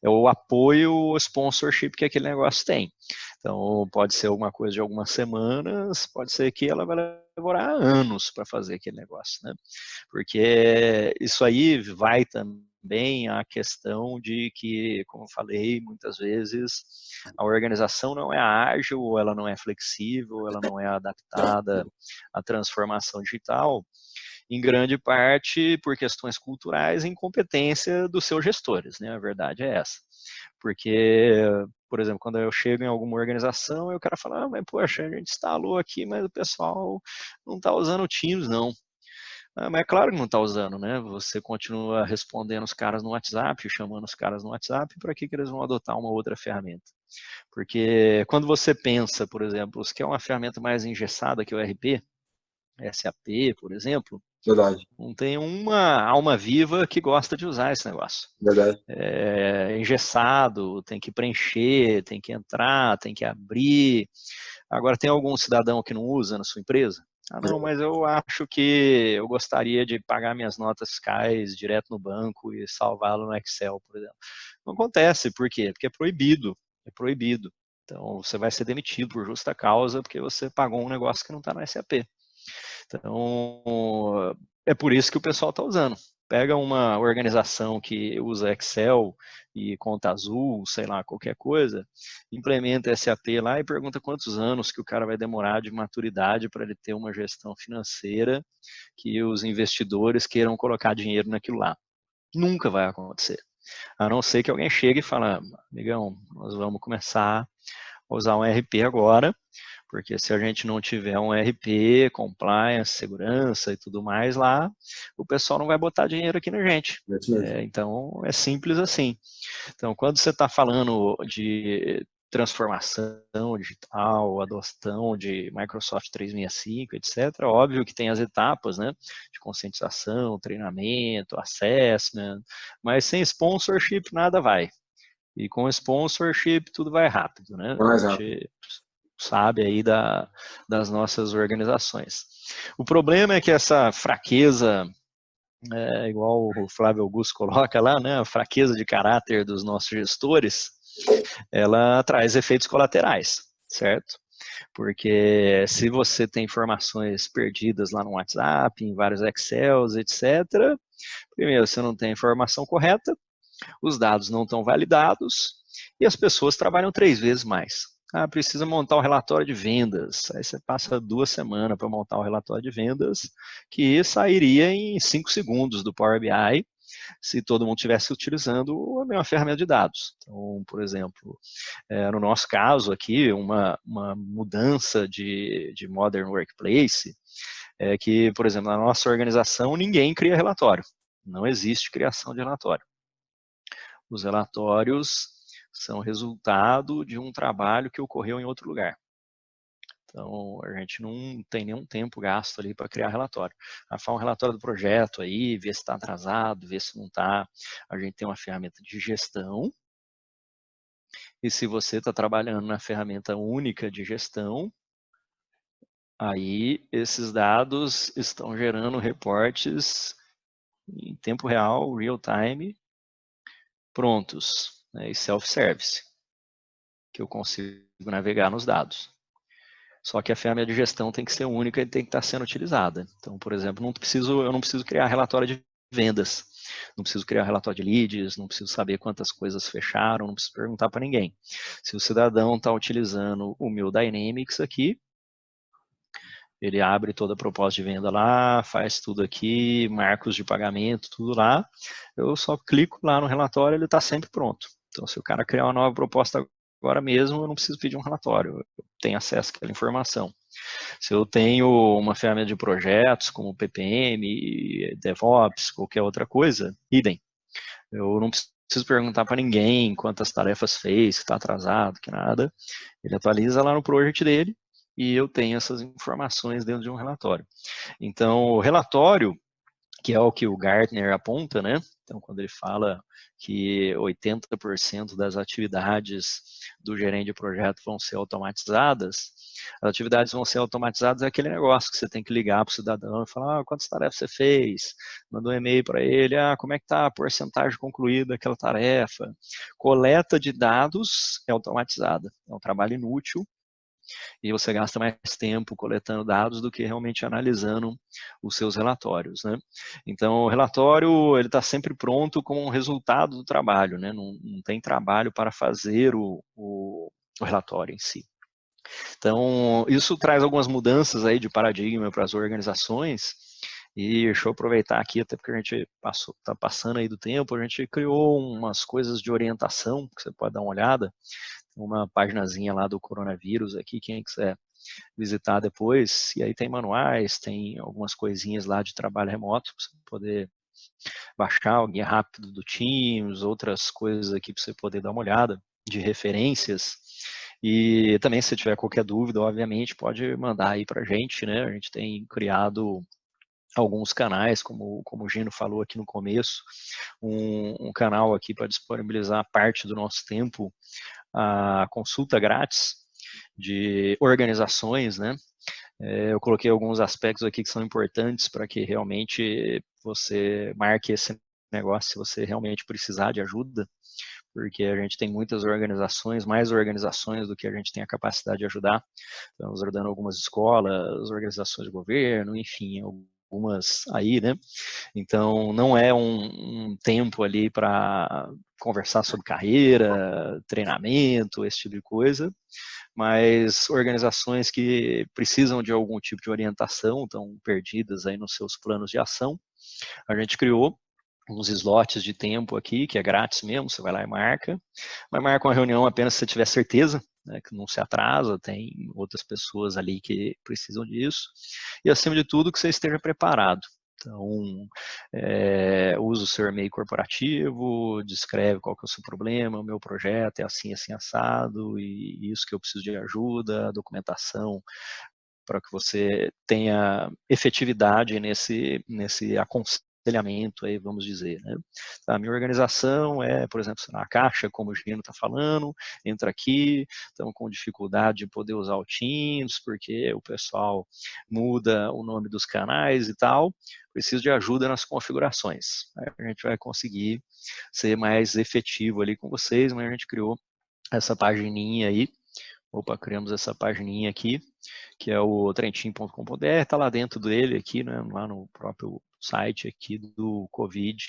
é o apoio, o sponsorship que aquele negócio tem. Então, pode ser alguma coisa de algumas semanas, pode ser que ela vai demorar anos para fazer aquele negócio, né? Porque isso aí vai também a questão de que, como eu falei, muitas vezes a organização não é ágil, ela não é flexível, ela não é adaptada à transformação digital, em grande parte por questões culturais e incompetência dos seus gestores, né? A verdade é essa. Porque, por exemplo, quando eu chego em alguma organização, eu quero falar, mas poxa, a gente instalou aqui, mas o pessoal não está usando o Teams, não. Mas é claro que não está usando, né? Você continua respondendo os caras no WhatsApp, chamando os caras no WhatsApp, para que eles vão adotar uma outra ferramenta? Porque quando você pensa, por exemplo, se quer uma ferramenta mais engessada que o RP, SAP, por exemplo, Verdade, não tem uma alma viva que gosta de usar esse negócio. verdade. É engessado, tem que preencher, tem que entrar, tem que abrir. Agora, tem algum cidadão que não usa na sua empresa? Ah, não, mas eu acho que eu gostaria de pagar minhas notas fiscais direto no banco e salvá-lo no Excel, por exemplo. Não acontece, por quê? Porque é proibido, é proibido. Então, você vai ser demitido por justa causa porque você pagou um negócio que não está no SAP. Então, é por isso que o pessoal está usando. Pega uma organização que usa Excel e conta azul, sei lá, qualquer coisa, implementa SAP lá e pergunta quantos anos que o cara vai demorar de maturidade para ele ter uma gestão financeira que os investidores queiram colocar dinheiro naquilo lá. Nunca vai acontecer. A não ser que alguém chegue e fale, amigão, nós vamos começar a usar um RP agora, porque se a gente não tiver um RP, compliance, segurança e tudo mais lá, o pessoal não vai botar dinheiro aqui na gente. Então, é simples assim. Então, quando você está falando de transformação digital, adoção de Microsoft 365, etc., óbvio que tem as etapas, né, de conscientização, treinamento, assessment, mas sem sponsorship nada vai. E com sponsorship tudo vai rápido, né? A gente sabe aí das nossas organizações. O problema é que essa fraqueza, igual o Flávio Augusto coloca lá, né, a fraqueza de caráter dos nossos gestores, ela traz efeitos colaterais, certo? Porque se você tem informações perdidas lá no WhatsApp, em vários Excels, etc., primeiro, você não tem a informação correta, os dados não estão validados e as pessoas trabalham 3 vezes mais. Ah, precisa montar um relatório de vendas. Aí você passa 2 semanas para montar um relatório de vendas que sairia em 5 segundos do Power BI se todo mundo estivesse utilizando a mesma ferramenta de dados. Então, por exemplo, no nosso caso aqui, uma mudança de Modern Workplace é que, por exemplo, na nossa organização ninguém cria relatório. Não existe criação de relatório. Os relatórios são resultado de um trabalho que ocorreu em outro lugar. Então, a gente não tem nenhum tempo gasto ali para criar relatório. Faz um relatório do projeto aí, ver se está atrasado, ver se não está. A gente tem uma ferramenta de gestão. E se você está trabalhando na ferramenta única de gestão, aí esses dados estão gerando reportes em tempo real, real time, prontos, né, e self-service, que eu consigo navegar nos dados. Só que a ferramenta de gestão tem que ser única e tem que estar sendo utilizada. Então, por exemplo, eu não preciso criar relatório de vendas, não preciso criar relatório de leads, não preciso saber quantas coisas fecharam, não preciso perguntar para ninguém. Se o cidadão está utilizando o meu Dynamics aqui, ele abre toda a proposta de venda lá, faz tudo aqui, marcos de pagamento, tudo lá. Eu só clico lá no relatório, ele está sempre pronto. Então, se o cara criar uma nova proposta agora mesmo, eu não preciso pedir um relatório, eu tenho acesso àquela informação. Se eu tenho uma ferramenta de projetos, como PPM, DevOps, qualquer outra coisa, idem. Eu não preciso perguntar para ninguém quantas tarefas fez, se está atrasado, que nada. Ele atualiza lá no project dele e eu tenho essas informações dentro de um relatório. Então, o relatório, que é o que o Gartner aponta, né? Então, quando ele fala que 80% das atividades do gerente de projeto vão ser automatizadas, as atividades vão ser automatizadas é aquele negócio que você tem que ligar para o cidadão e falar, quantas tarefas você fez? Manda um e-mail para ele, como é que está a porcentagem concluída daquela tarefa? Coleta de dados é automatizada, é um trabalho inútil, e você gasta mais tempo coletando dados do que realmente analisando os seus relatórios, né? Então, o relatório ele está sempre pronto como um resultado do trabalho, né? Não tem trabalho para fazer o relatório em si. Então, isso traz algumas mudanças aí de paradigma para as organizações. E deixa eu aproveitar aqui, até porque a gente está passando aí do tempo, a gente criou umas coisas de orientação, que você pode dar uma olhada, uma paginazinha lá do coronavírus aqui, quem quiser visitar depois, e aí tem manuais, tem algumas coisinhas lá de trabalho remoto, para você poder baixar o guia rápido do Teams, outras coisas aqui para você poder dar uma olhada, de referências, e também se tiver qualquer dúvida, obviamente, pode mandar aí para a gente, né, a gente tem criado alguns canais, como o Gino falou aqui no começo, um canal aqui para disponibilizar parte do nosso tempo a consulta grátis de organizações, né? Eu coloquei alguns aspectos aqui que são importantes para que realmente você marque esse negócio se você realmente precisar de ajuda, porque a gente tem muitas organizações, mais organizações do que a gente tem a capacidade de ajudar. Estamos ajudando algumas escolas, organizações de governo, enfim, algumas aí, né? Então, não é um tempo ali para conversar sobre carreira, treinamento, esse tipo de coisa, mas organizações que precisam de algum tipo de orientação, estão perdidas aí nos seus planos de ação, a gente criou uns slots de tempo aqui, que é grátis mesmo, você vai lá e marca, mas marca uma reunião apenas se você tiver certeza, né, que não se atrasa, tem outras pessoas ali que precisam disso, e acima de tudo que você esteja preparado. Então, usa o seu e-mail corporativo, descreve qual que é o seu problema, o meu projeto é assim, assim, assado, e isso que eu preciso de ajuda, documentação, para que você tenha efetividade nesse aconselhamento, aí, vamos dizer. Né? A minha organização é, por exemplo, a Caixa, como o Gino está falando, entra aqui, estamos com dificuldade de poder usar o Teams, porque o pessoal muda o nome dos canais e tal, preciso de ajuda nas configurações. Aí a gente vai conseguir ser mais efetivo ali com vocês, mas a gente criou essa pagininha aí. Opa, criamos essa pagininha aqui, que é o trentin.com.br, está lá dentro dele aqui, né, lá no próprio site aqui do Covid,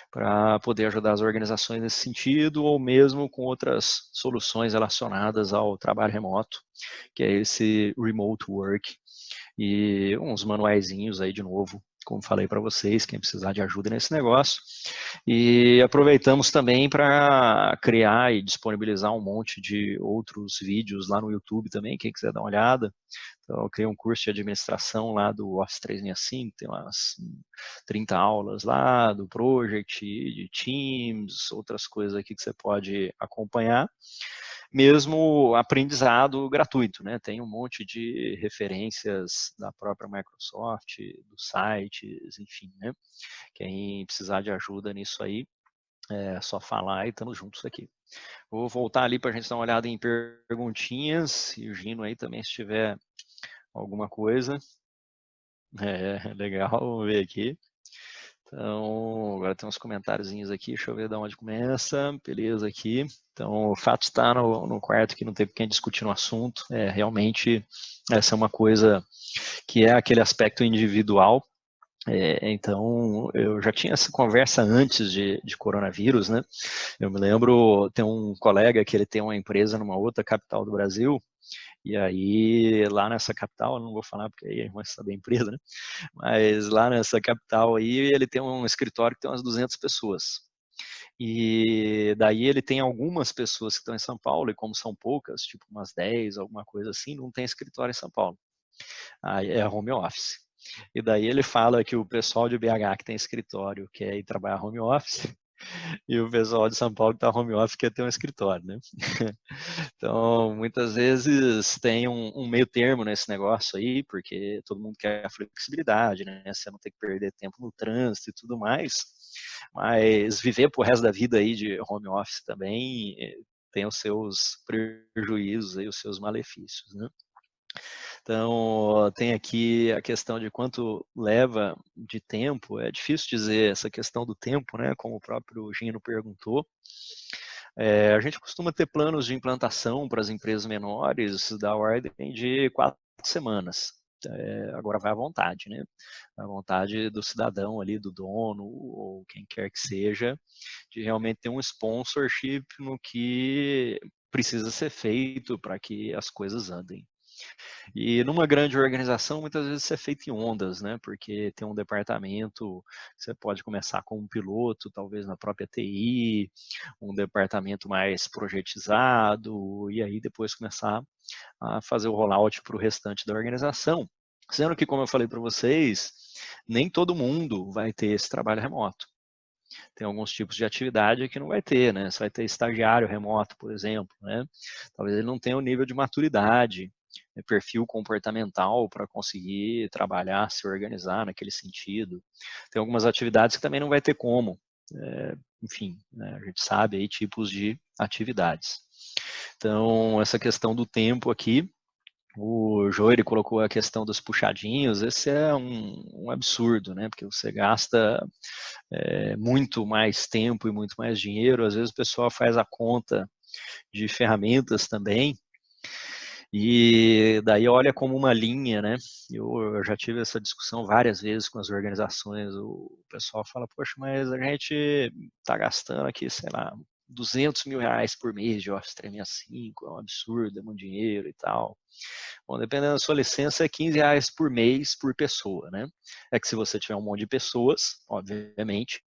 para poder ajudar as organizações nesse sentido, ou mesmo com outras soluções relacionadas ao trabalho remoto, que é esse remote work, e uns manuaizinhos aí de novo, como falei para vocês, quem precisar de ajuda nesse negócio. E aproveitamos também para criar e disponibilizar um monte de outros vídeos lá no YouTube também, quem quiser dar uma olhada. Então, eu criei um curso de administração lá do Office 365, tem umas 30 aulas lá, do Project, de Teams, outras coisas aqui que você pode acompanhar. Mesmo aprendizado gratuito, né? Tem um monte de referências da própria Microsoft, dos sites, enfim, né? Quem precisar de ajuda nisso aí, é só falar e estamos juntos aqui. Vou voltar ali para a gente dar uma olhada em perguntinhas, e o Gino aí também, se tiver alguma coisa. Legal, vamos ver aqui. Então, agora tem uns comentáriozinhos aqui, deixa eu ver de onde começa, beleza aqui. Então, o fato de estar no quarto que não tem quem discutir no assunto, realmente essa é uma coisa que é aquele aspecto individual. Então, eu já tinha essa conversa antes de coronavírus, né? Eu me lembro, tem um colega que ele tem uma empresa numa outra capital do Brasil, e aí lá nessa capital, não vou falar porque aí a irmã sabe a empresa, né? Mas lá nessa capital aí, ele tem um escritório que tem umas 200 pessoas. E daí ele tem algumas pessoas que estão em São Paulo, e como são poucas, tipo umas 10, alguma coisa assim, não tem escritório em São Paulo. Aí é home office. E daí ele fala que o pessoal de BH que tem escritório quer ir trabalhar home office, E o pessoal de São Paulo que está home office quer ter um escritório, né? Então, muitas vezes tem um meio termo nesse negócio aí, porque todo mundo quer a flexibilidade, né? Você não tem que perder tempo no trânsito e tudo mais, mas viver pro resto da vida aí de home office também tem os seus prejuízos e os seus malefícios, né? Então, tem aqui a questão de quanto leva de tempo. É difícil dizer essa questão do tempo, né? Como o próprio Gino perguntou. A gente costuma ter planos de implantação para as empresas menores da ordem de 4 semanas. Agora vai à vontade, né? À vontade do cidadão ali, do dono, ou quem quer que seja, de realmente ter um sponsorship no que precisa ser feito para que as coisas andem. E numa grande organização, muitas vezes isso é feito em ondas, né? Porque tem um departamento, você pode começar com um piloto, talvez na própria TI, um departamento mais projetizado, e aí depois começar a fazer o rollout para o restante da organização. Sendo que, como eu falei para vocês, nem todo mundo vai ter esse trabalho remoto. Tem alguns tipos de atividade que não vai ter, né? Você vai ter estagiário remoto, por exemplo, né? Talvez ele não tenha o nível de maturidade, perfil comportamental para conseguir trabalhar, se organizar naquele sentido. Tem algumas atividades que também não vai ter como. Enfim, né? A gente sabe aí tipos de atividades. Então, essa questão do tempo aqui, o Joel colocou a questão dos puxadinhos, esse é um absurdo, né? Porque você gasta muito mais tempo e muito mais dinheiro. Às vezes o pessoal faz a conta de ferramentas também, e daí olha como uma linha, né? Eu já tive essa discussão várias vezes com as organizações. O pessoal fala, poxa, mas a gente está gastando aqui, sei lá, R$200 mil por mês de Office 365, é um absurdo, é muito dinheiro e tal. Bom, dependendo da sua licença, é R$15 por mês por pessoa, né? É que se você tiver um monte de pessoas, obviamente,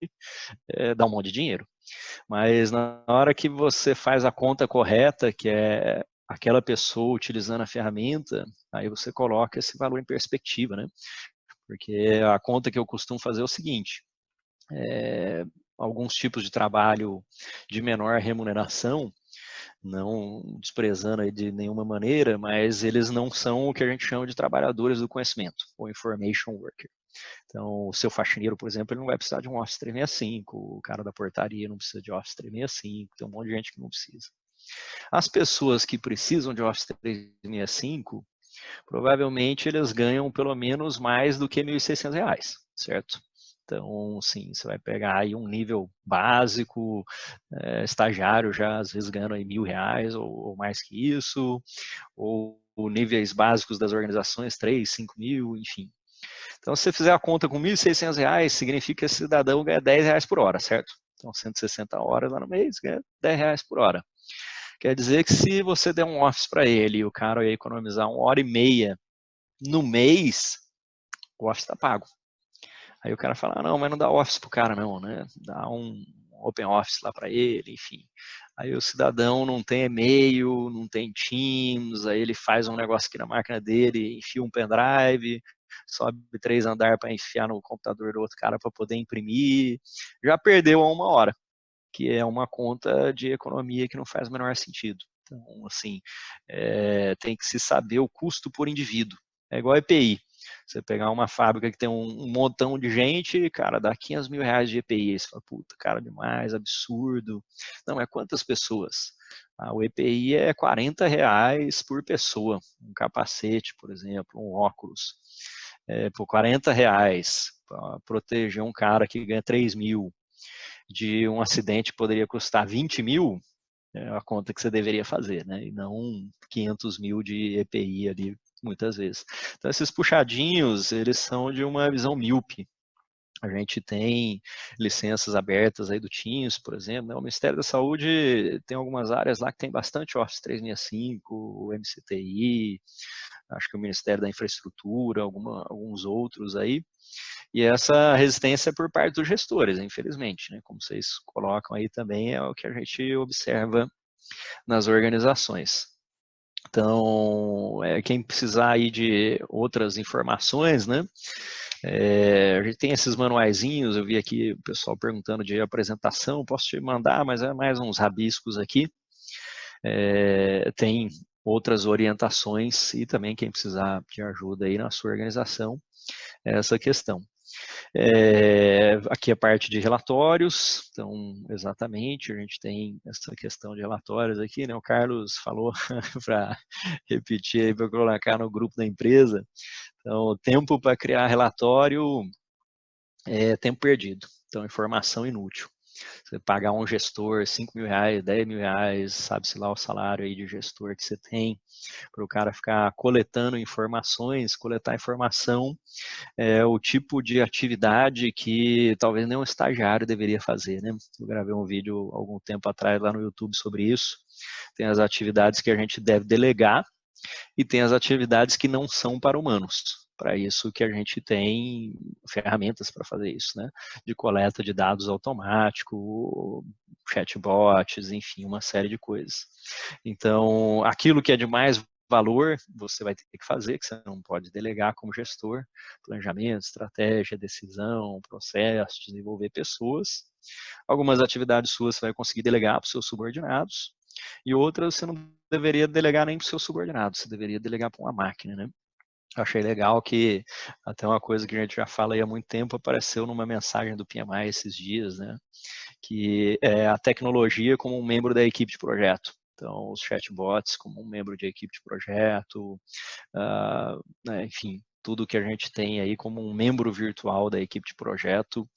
dá um monte de dinheiro. Mas na hora que você faz a conta correta, que é aquela pessoa utilizando a ferramenta, aí você coloca esse valor em perspectiva, né? Porque a conta que eu costumo fazer é o seguinte, alguns tipos de trabalho de menor remuneração, não desprezando aí de nenhuma maneira, mas eles não são o que a gente chama de trabalhadores do conhecimento, ou information worker. Então, o seu faxineiro, por exemplo, ele não vai precisar de um Office 365, o cara da portaria não precisa de Office 365, tem um monte de gente que não precisa. As pessoas que precisam de Office 365, provavelmente eles ganham pelo menos mais do que R$1.600, certo? Então, sim, você vai pegar aí um nível básico, estagiário já às vezes ganhando aí R$1.000 ou mais que isso, ou níveis básicos das organizações, 3, 5 mil, enfim. Então, se você fizer a conta com R$1.600, significa que esse cidadão ganha R$10 por hora, certo? Então, 160 horas lá no mês, ganha R$10 por hora. Quer dizer que se você der um office para ele e o cara ia economizar 1h30 no mês, o office está pago. Aí o cara fala, ah, não, mas não dá office pro cara não, né? Dá um open office lá para ele, enfim. Aí o cidadão não tem e-mail, não tem Teams, aí ele faz um negócio aqui na máquina dele, enfia um pendrive, sobe 3 andares para enfiar no computador do outro cara para poder imprimir, já perdeu a 1 hora, que é uma conta de economia que não faz o menor sentido. Então, assim, tem que se saber o custo por indivíduo. É igual a EPI. Você pegar uma fábrica que tem um montão de gente, cara, dá R$500 mil de EPI. Você fala, puta, cara, demais, absurdo. Não, é quantas pessoas? O EPI é R$40 por pessoa. Um capacete, por exemplo, um óculos. Por R$40, para proteger um cara que ganha 3 mil de um acidente que poderia custar 20 mil, é a conta que você deveria fazer, né? E não 500 mil de EPI ali, muitas vezes. Então, esses puxadinhos, eles são de uma visão míope. A gente tem licenças abertas aí do Teams, por exemplo, né? O Ministério da Saúde tem algumas áreas lá que tem bastante Office 365, o MCTI, acho que o Ministério da Infraestrutura, alguns outros aí. E essa resistência é por parte dos gestores, infelizmente, né? Como vocês colocam aí também, é o que a gente observa nas organizações. Então, quem precisar aí de outras informações, né? A gente tem esses manuaizinhos, eu vi aqui o pessoal perguntando de apresentação, posso te mandar, mas é mais uns rabiscos aqui. Tem outras orientações e também quem precisar de ajuda aí na sua organização, essa questão. Aqui a parte de relatórios, então, exatamente, a gente tem essa questão de relatórios aqui, né? O Carlos falou para repetir aí, para colocar no grupo da empresa. Então, o tempo para criar relatório é tempo perdido, então, informação inútil. Você pagar um gestor R$5.000, R$10.000, sabe-se lá o salário aí de gestor que você tem, para o cara ficar coletando informações, coletar informação é o tipo de atividade que talvez nem um estagiário deveria fazer, né? Eu gravei um vídeo algum tempo atrás lá no YouTube sobre isso. Tem as atividades que a gente deve delegar e tem as atividades que não são para humanos. Para isso que a gente tem ferramentas para fazer isso, né? De coleta de dados automático, chatbots, enfim, uma série de coisas. Então, aquilo que é de mais valor, você vai ter que fazer, que você não pode delegar como gestor, planejamento, estratégia, decisão, processo, desenvolver pessoas. Algumas atividades suas você vai conseguir delegar para os seus subordinados, e outras você não deveria delegar nem para os seus subordinados, você deveria delegar para uma máquina, né? Achei legal que até uma coisa que a gente já fala aí há muito tempo apareceu numa mensagem do PMI esses dias, né? Que é a tecnologia como um membro da equipe de projeto. Então, os chatbots como um membro de equipe de projeto, enfim, tudo que a gente tem aí como um membro virtual da equipe de projeto,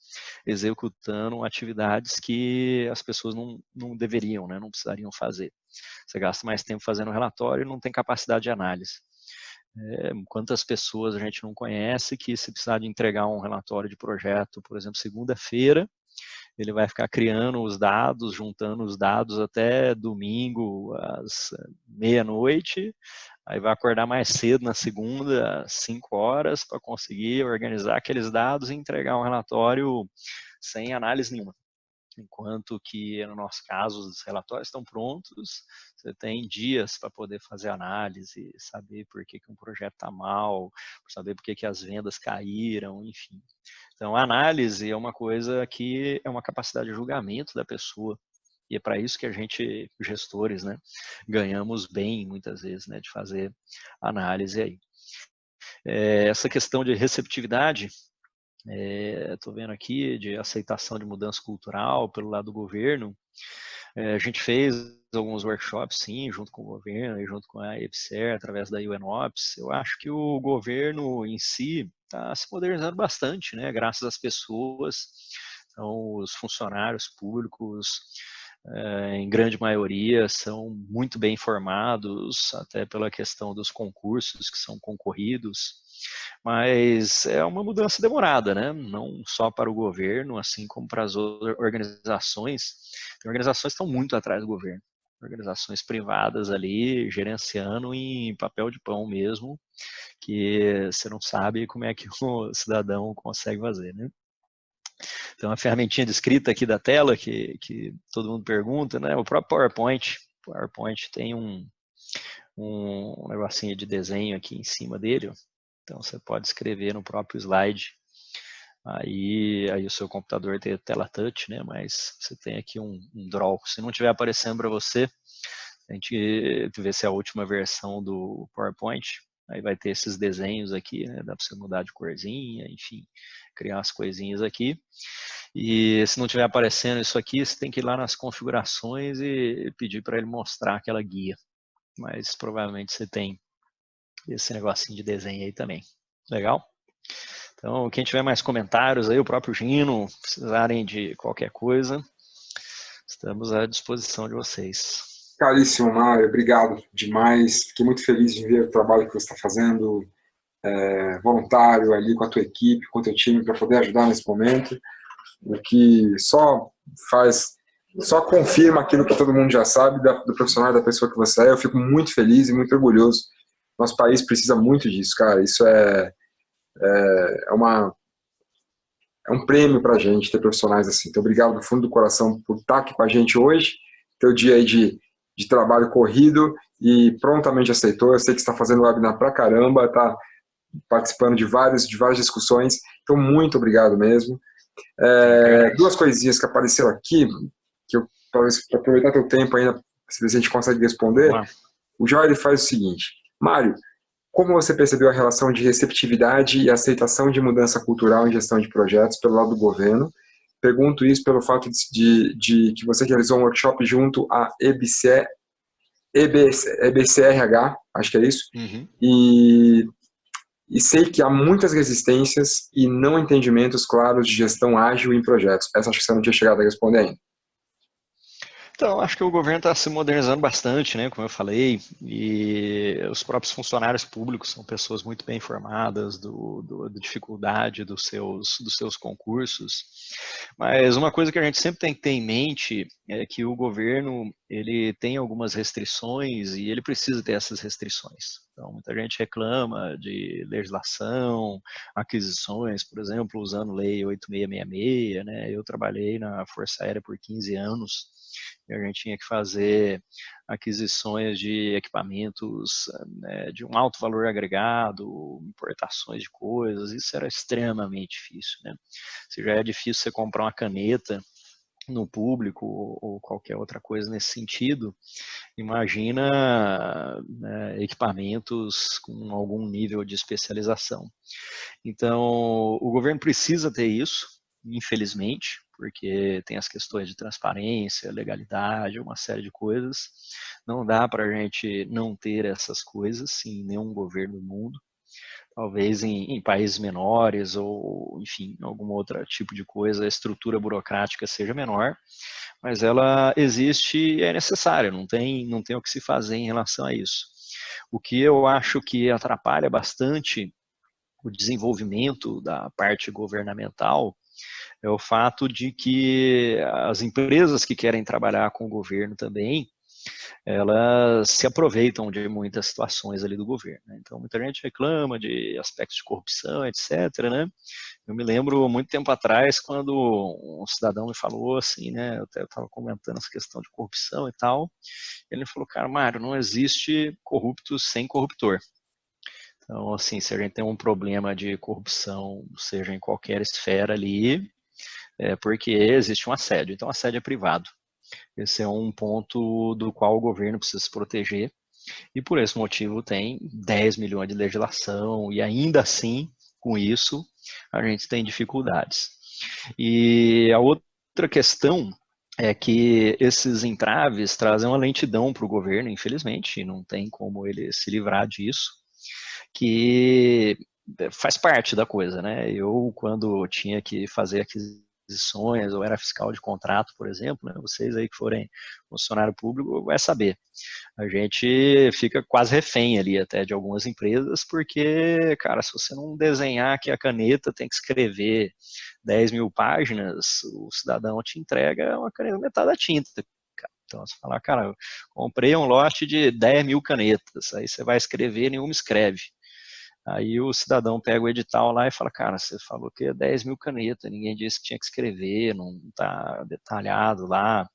executando atividades que as pessoas não deveriam, né, não precisariam fazer. Você gasta mais tempo fazendo relatório e não tem capacidade de análise. Quantas pessoas a gente não conhece que se precisar de entregar um relatório de projeto, por exemplo, segunda-feira, ele vai ficar criando os dados, juntando os dados até domingo às meia-noite, aí vai acordar mais cedo na segunda, às 5 horas, para conseguir organizar aqueles dados e entregar um relatório sem análise nenhuma. Enquanto que, no nosso caso, os relatórios estão prontos, você tem dias para poder fazer análise, saber por que um projeto está mal, saber por que as vendas caíram, enfim. Então, a análise é uma coisa que é uma capacidade de julgamento da pessoa, e é para isso que a gente, gestores, né, ganhamos bem, muitas vezes, né, de fazer análise aí. Essa questão de receptividade, estou vendo aqui, de aceitação de mudança cultural pelo lado do governo, a gente fez alguns workshops, sim, junto com o governo e junto com a EBSER, através da UNOPS. Eu acho que o governo em si está se modernizando bastante, né, graças às pessoas. Então, os funcionários públicos, em grande maioria, são muito bem informados, até pela questão dos concursos que são concorridos, mas é uma mudança demorada, né? Não só para o governo, assim como para as organizações. Tem organizações que estão muito atrás do governo, organizações privadas ali, gerenciando em papel de pão mesmo, que você não sabe como é que o cidadão consegue fazer, né? Então, a ferramentinha de escrita aqui da tela, que todo mundo pergunta, né? O próprio PowerPoint. O PowerPoint tem um negocinho de desenho aqui em cima dele. Então, você pode escrever no próprio slide. Aí o seu computador tem tela touch, né? Mas você tem aqui um draw. Se não estiver aparecendo para você, a gente vê se é a última versão do PowerPoint. Aí vai ter esses desenhos aqui, né? Dá para você mudar de corzinha, enfim, criar as coisinhas aqui. E se não estiver aparecendo isso aqui, você tem que ir lá nas configurações e pedir para ele mostrar aquela guia. Mas provavelmente você tem esse negocinho de desenho aí também. Legal? Então, quem tiver mais comentários aí, o próprio Gino, precisarem de qualquer coisa, estamos à disposição de vocês. Caríssimo, Mário, obrigado demais. Fiquei muito feliz de ver o trabalho que você está fazendo, voluntário ali com a tua equipe, com o teu time, para poder ajudar nesse momento. O que só confirma aquilo que todo mundo já sabe do profissional, da pessoa que você é. Eu fico muito feliz e muito orgulhoso. Nosso país precisa muito disso, cara. Isso é um prêmio para a gente ter profissionais assim. Então, obrigado do fundo do coração por estar aqui com a gente hoje. Teu dia aí de trabalho corrido e prontamente aceitou. Eu sei que você está fazendo webinar pra caramba, tá participando de várias discussões. Então, muito obrigado mesmo. Eu que Duas agradeço. coisinhas que apareceram aqui, que eu, talvez, para aproveitar teu tempo ainda, se a gente consegue Vamos responder. lá. O Jorge faz o seguinte: Mário, como você percebeu a relação de receptividade e aceitação de mudança cultural em gestão de projetos pelo lado do governo? Pergunto isso pelo fato de que você realizou um workshop junto à EBCRH, acho que é isso, Uhum. e, e sei que há muitas resistências e não entendimentos claros de gestão ágil em projetos. Essa acho que você não tinha chegado a responder ainda. Então, acho que o governo está se modernizando bastante, né, como eu falei, e os próprios funcionários públicos são pessoas muito bem informadas da dificuldade dos seus concursos. Mas uma coisa que a gente sempre tem que ter em mente é que o governo ele tem algumas restrições e ele precisa ter essas restrições. Então, muita gente reclama de legislação, aquisições, por exemplo, usando lei 8666, né? Eu trabalhei na Força Aérea por 15 anos e a gente tinha que fazer aquisições de equipamentos, né, de um alto valor agregado, importações de coisas, isso era extremamente difícil, né? Se já é difícil você comprar uma caneta no público ou qualquer outra coisa nesse sentido, imagina, né, equipamentos com algum nível de especialização. Então, o governo precisa ter isso, infelizmente, porque tem as questões de transparência, legalidade, uma série de coisas. Não dá para a gente não ter essas coisas em nenhum governo do mundo. Talvez em países menores ou, enfim, algum outro tipo de coisa, a estrutura burocrática seja menor, mas ela existe e é necessária, não tem o que se fazer em relação a isso. O que eu acho que atrapalha bastante o desenvolvimento da parte governamental é o fato de que as empresas que querem trabalhar com o governo também, elas se aproveitam de muitas situações ali do governo. Né? Então, muita gente reclama de aspectos de corrupção, etc., né? Eu me lembro muito tempo atrás, quando um cidadão me falou assim, né? Eu estava comentando essa questão de corrupção e tal. Ele falou, cara, Mário, não existe corrupto sem corruptor. Então, assim, se a gente tem um problema de corrupção, seja em qualquer esfera ali, é porque existe um assédio. Então, assédio é privado. Esse é um ponto do qual o governo precisa se proteger. E por esse motivo tem 10 milhões de legislação e ainda assim, com isso, a gente tem dificuldades. E a outra questão é que esses entraves trazem uma lentidão para o governo, infelizmente, e não tem como ele se livrar disso, que faz parte da coisa, né? Eu, quando tinha que fazer aquisições, ou era fiscal de contrato, por exemplo, né? Vocês aí que forem funcionário público, vai saber. A gente fica quase refém ali até de algumas empresas, porque, cara, se você não desenhar que a caneta tem que escrever 10 mil páginas, o cidadão te entrega uma caneta metade da tinta. Então, você fala, cara, eu comprei um lote de 10 mil canetas, aí você vai escrever, nenhuma escreve. Aí o cidadão pega o edital lá e fala, cara, você falou que é 10 mil canetas, ninguém disse que tinha que escrever, não está detalhado lá.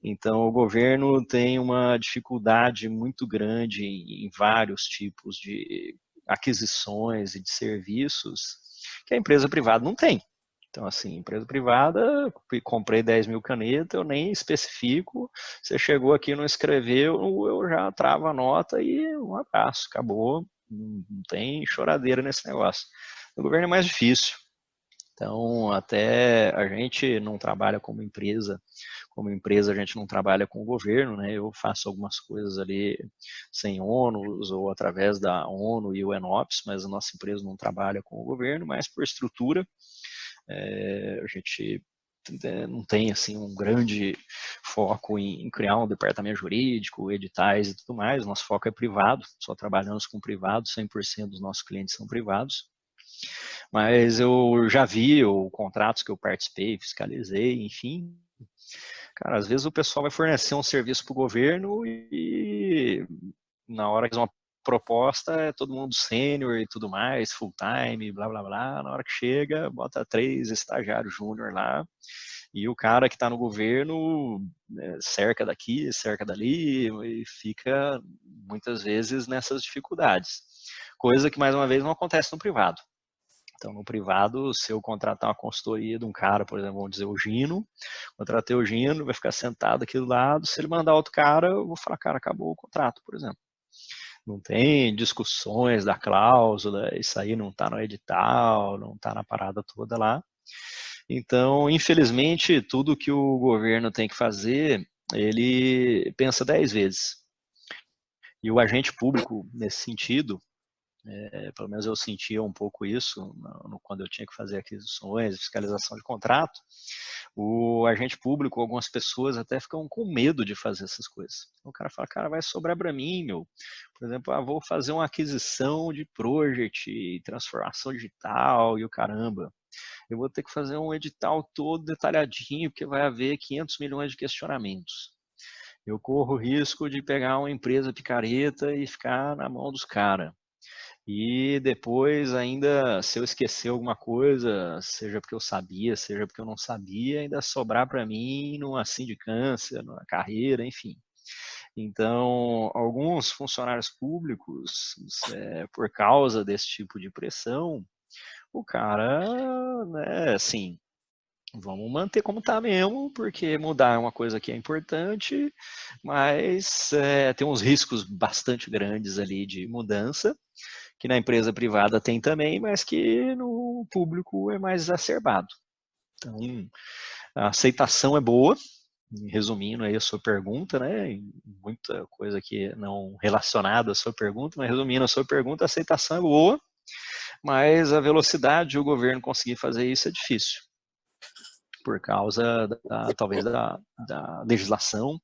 Então o governo tem uma dificuldade muito grande em vários tipos de aquisições e de serviços que a empresa privada não tem. Então, assim, empresa privada, comprei 10 mil canetas, eu nem especifico, você chegou aqui e não escreveu, eu já travo a nota e um abraço, acabou, não tem choradeira nesse negócio. O governo é mais difícil. Então, até a gente não trabalha como empresa a gente não trabalha com o governo, né? Eu faço algumas coisas ali sem ônus ou através da ONU e o ENOPS, mas a nossa empresa não trabalha com o governo, mas por estrutura, a gente não tem assim um grande foco em criar um departamento jurídico, editais e tudo mais. Nosso foco é privado, só trabalhamos com privados, 100% dos nossos clientes são privados. Mas eu já vi os contratos que eu participei, fiscalizei, enfim. Cara, às vezes o pessoal vai fornecer um serviço para o governo e na hora que faz uma proposta é todo mundo sênior e tudo mais, full time, blá blá blá. Na hora que chega, bota 3 estagiários júnior lá e o cara que está no governo cerca daqui, cerca dali e fica muitas vezes nessas dificuldades. coisa que, mais uma vez, não acontece no privado. Então, no privado, se eu contratar uma consultoria de um cara, por exemplo, vamos dizer o Gino, contratei o Gino, vai ficar sentado aqui do lado, se ele mandar outro cara, eu vou falar, cara, acabou o contrato, por exemplo. Não tem discussões da cláusula, isso aí não está no edital, não está na parada toda lá. Então, infelizmente, tudo que o governo tem que fazer, ele pensa 10 vezes. E o agente público, nesse sentido, pelo menos eu sentia um pouco isso quando eu tinha que fazer aquisições, fiscalização de contrato, o agente público, algumas pessoas até ficam com medo de fazer essas coisas. O cara fala, cara, vai sobrar para mim, meu. Por exemplo, vou fazer uma aquisição de project, transformação digital e o caramba. Eu vou ter que fazer um edital todo detalhadinho, porque vai haver 500 milhões de questionamentos. Eu corro o risco de pegar uma empresa picareta e ficar na mão dos caras. E depois ainda, se eu esquecer alguma coisa, seja porque eu sabia, seja porque eu não sabia, ainda sobrar para mim numa sindicância, numa carreira, enfim. Então, alguns funcionários públicos, por causa desse tipo de pressão, o cara, né, assim, vamos manter como está mesmo, porque mudar é uma coisa que é importante, mas tem uns riscos bastante grandes ali de mudança, que na empresa privada tem também, mas que no público é mais exacerbado. Então, a aceitação é boa, resumindo aí a sua pergunta, né? Muita coisa aqui não relacionada à sua pergunta, mas resumindo a sua pergunta, a aceitação é boa, mas a velocidade de o governo conseguir fazer isso é difícil, por causa, talvez, da legislação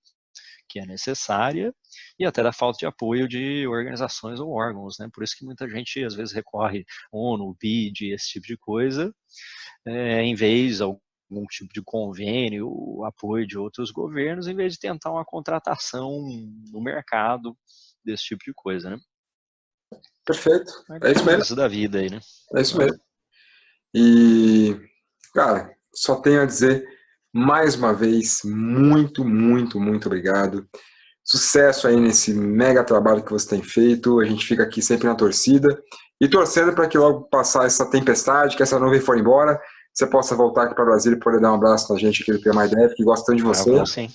que é necessária e até da falta de apoio de organizações ou órgãos, né? Por isso que muita gente às vezes recorre ONU, BID, esse tipo de coisa, em vez de algum tipo de convênio, apoio de outros governos, em vez de tentar uma contratação no mercado desse tipo de coisa, né? Perfeito. É isso mesmo. Isso da vida aí, né? É isso mesmo. E, cara, só tenho a dizer mais uma vez, muito, muito, muito obrigado. Sucesso aí nesse mega trabalho que você tem feito. A gente fica aqui sempre na torcida e torcendo para que logo passar essa tempestade, que essa nuvem for embora, você possa voltar aqui para Brasília e poder dar um abraço na gente aqui do PMI-DEF, que gosta tanto de você. Bom, sim.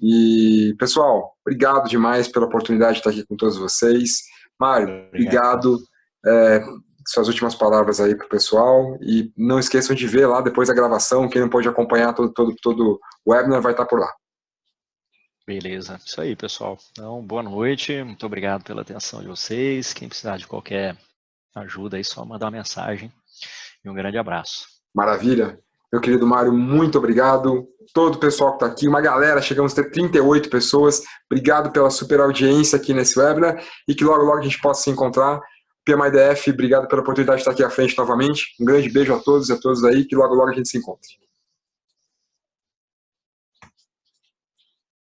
E, pessoal, obrigado demais pela oportunidade de estar aqui com todos vocês. Mário, obrigado. Suas últimas palavras aí pro pessoal. E não esqueçam de ver lá depois a gravação. Quem não pode acompanhar todo o webinar vai estar por lá. Beleza, isso aí, pessoal. Então, boa noite, muito obrigado pela atenção de vocês. Quem precisar de qualquer ajuda aí, só mandar uma mensagem. E um grande abraço. Maravilha. Meu querido Mário, muito obrigado. Todo o pessoal que está aqui, uma galera, chegamos a ter 38 pessoas. Obrigado pela super audiência aqui nesse webinar e que logo, logo a gente possa se encontrar. PMI-DEF, obrigado pela oportunidade de estar aqui à frente novamente. Um grande beijo a todos e a todas aí, que logo, logo a gente se encontre.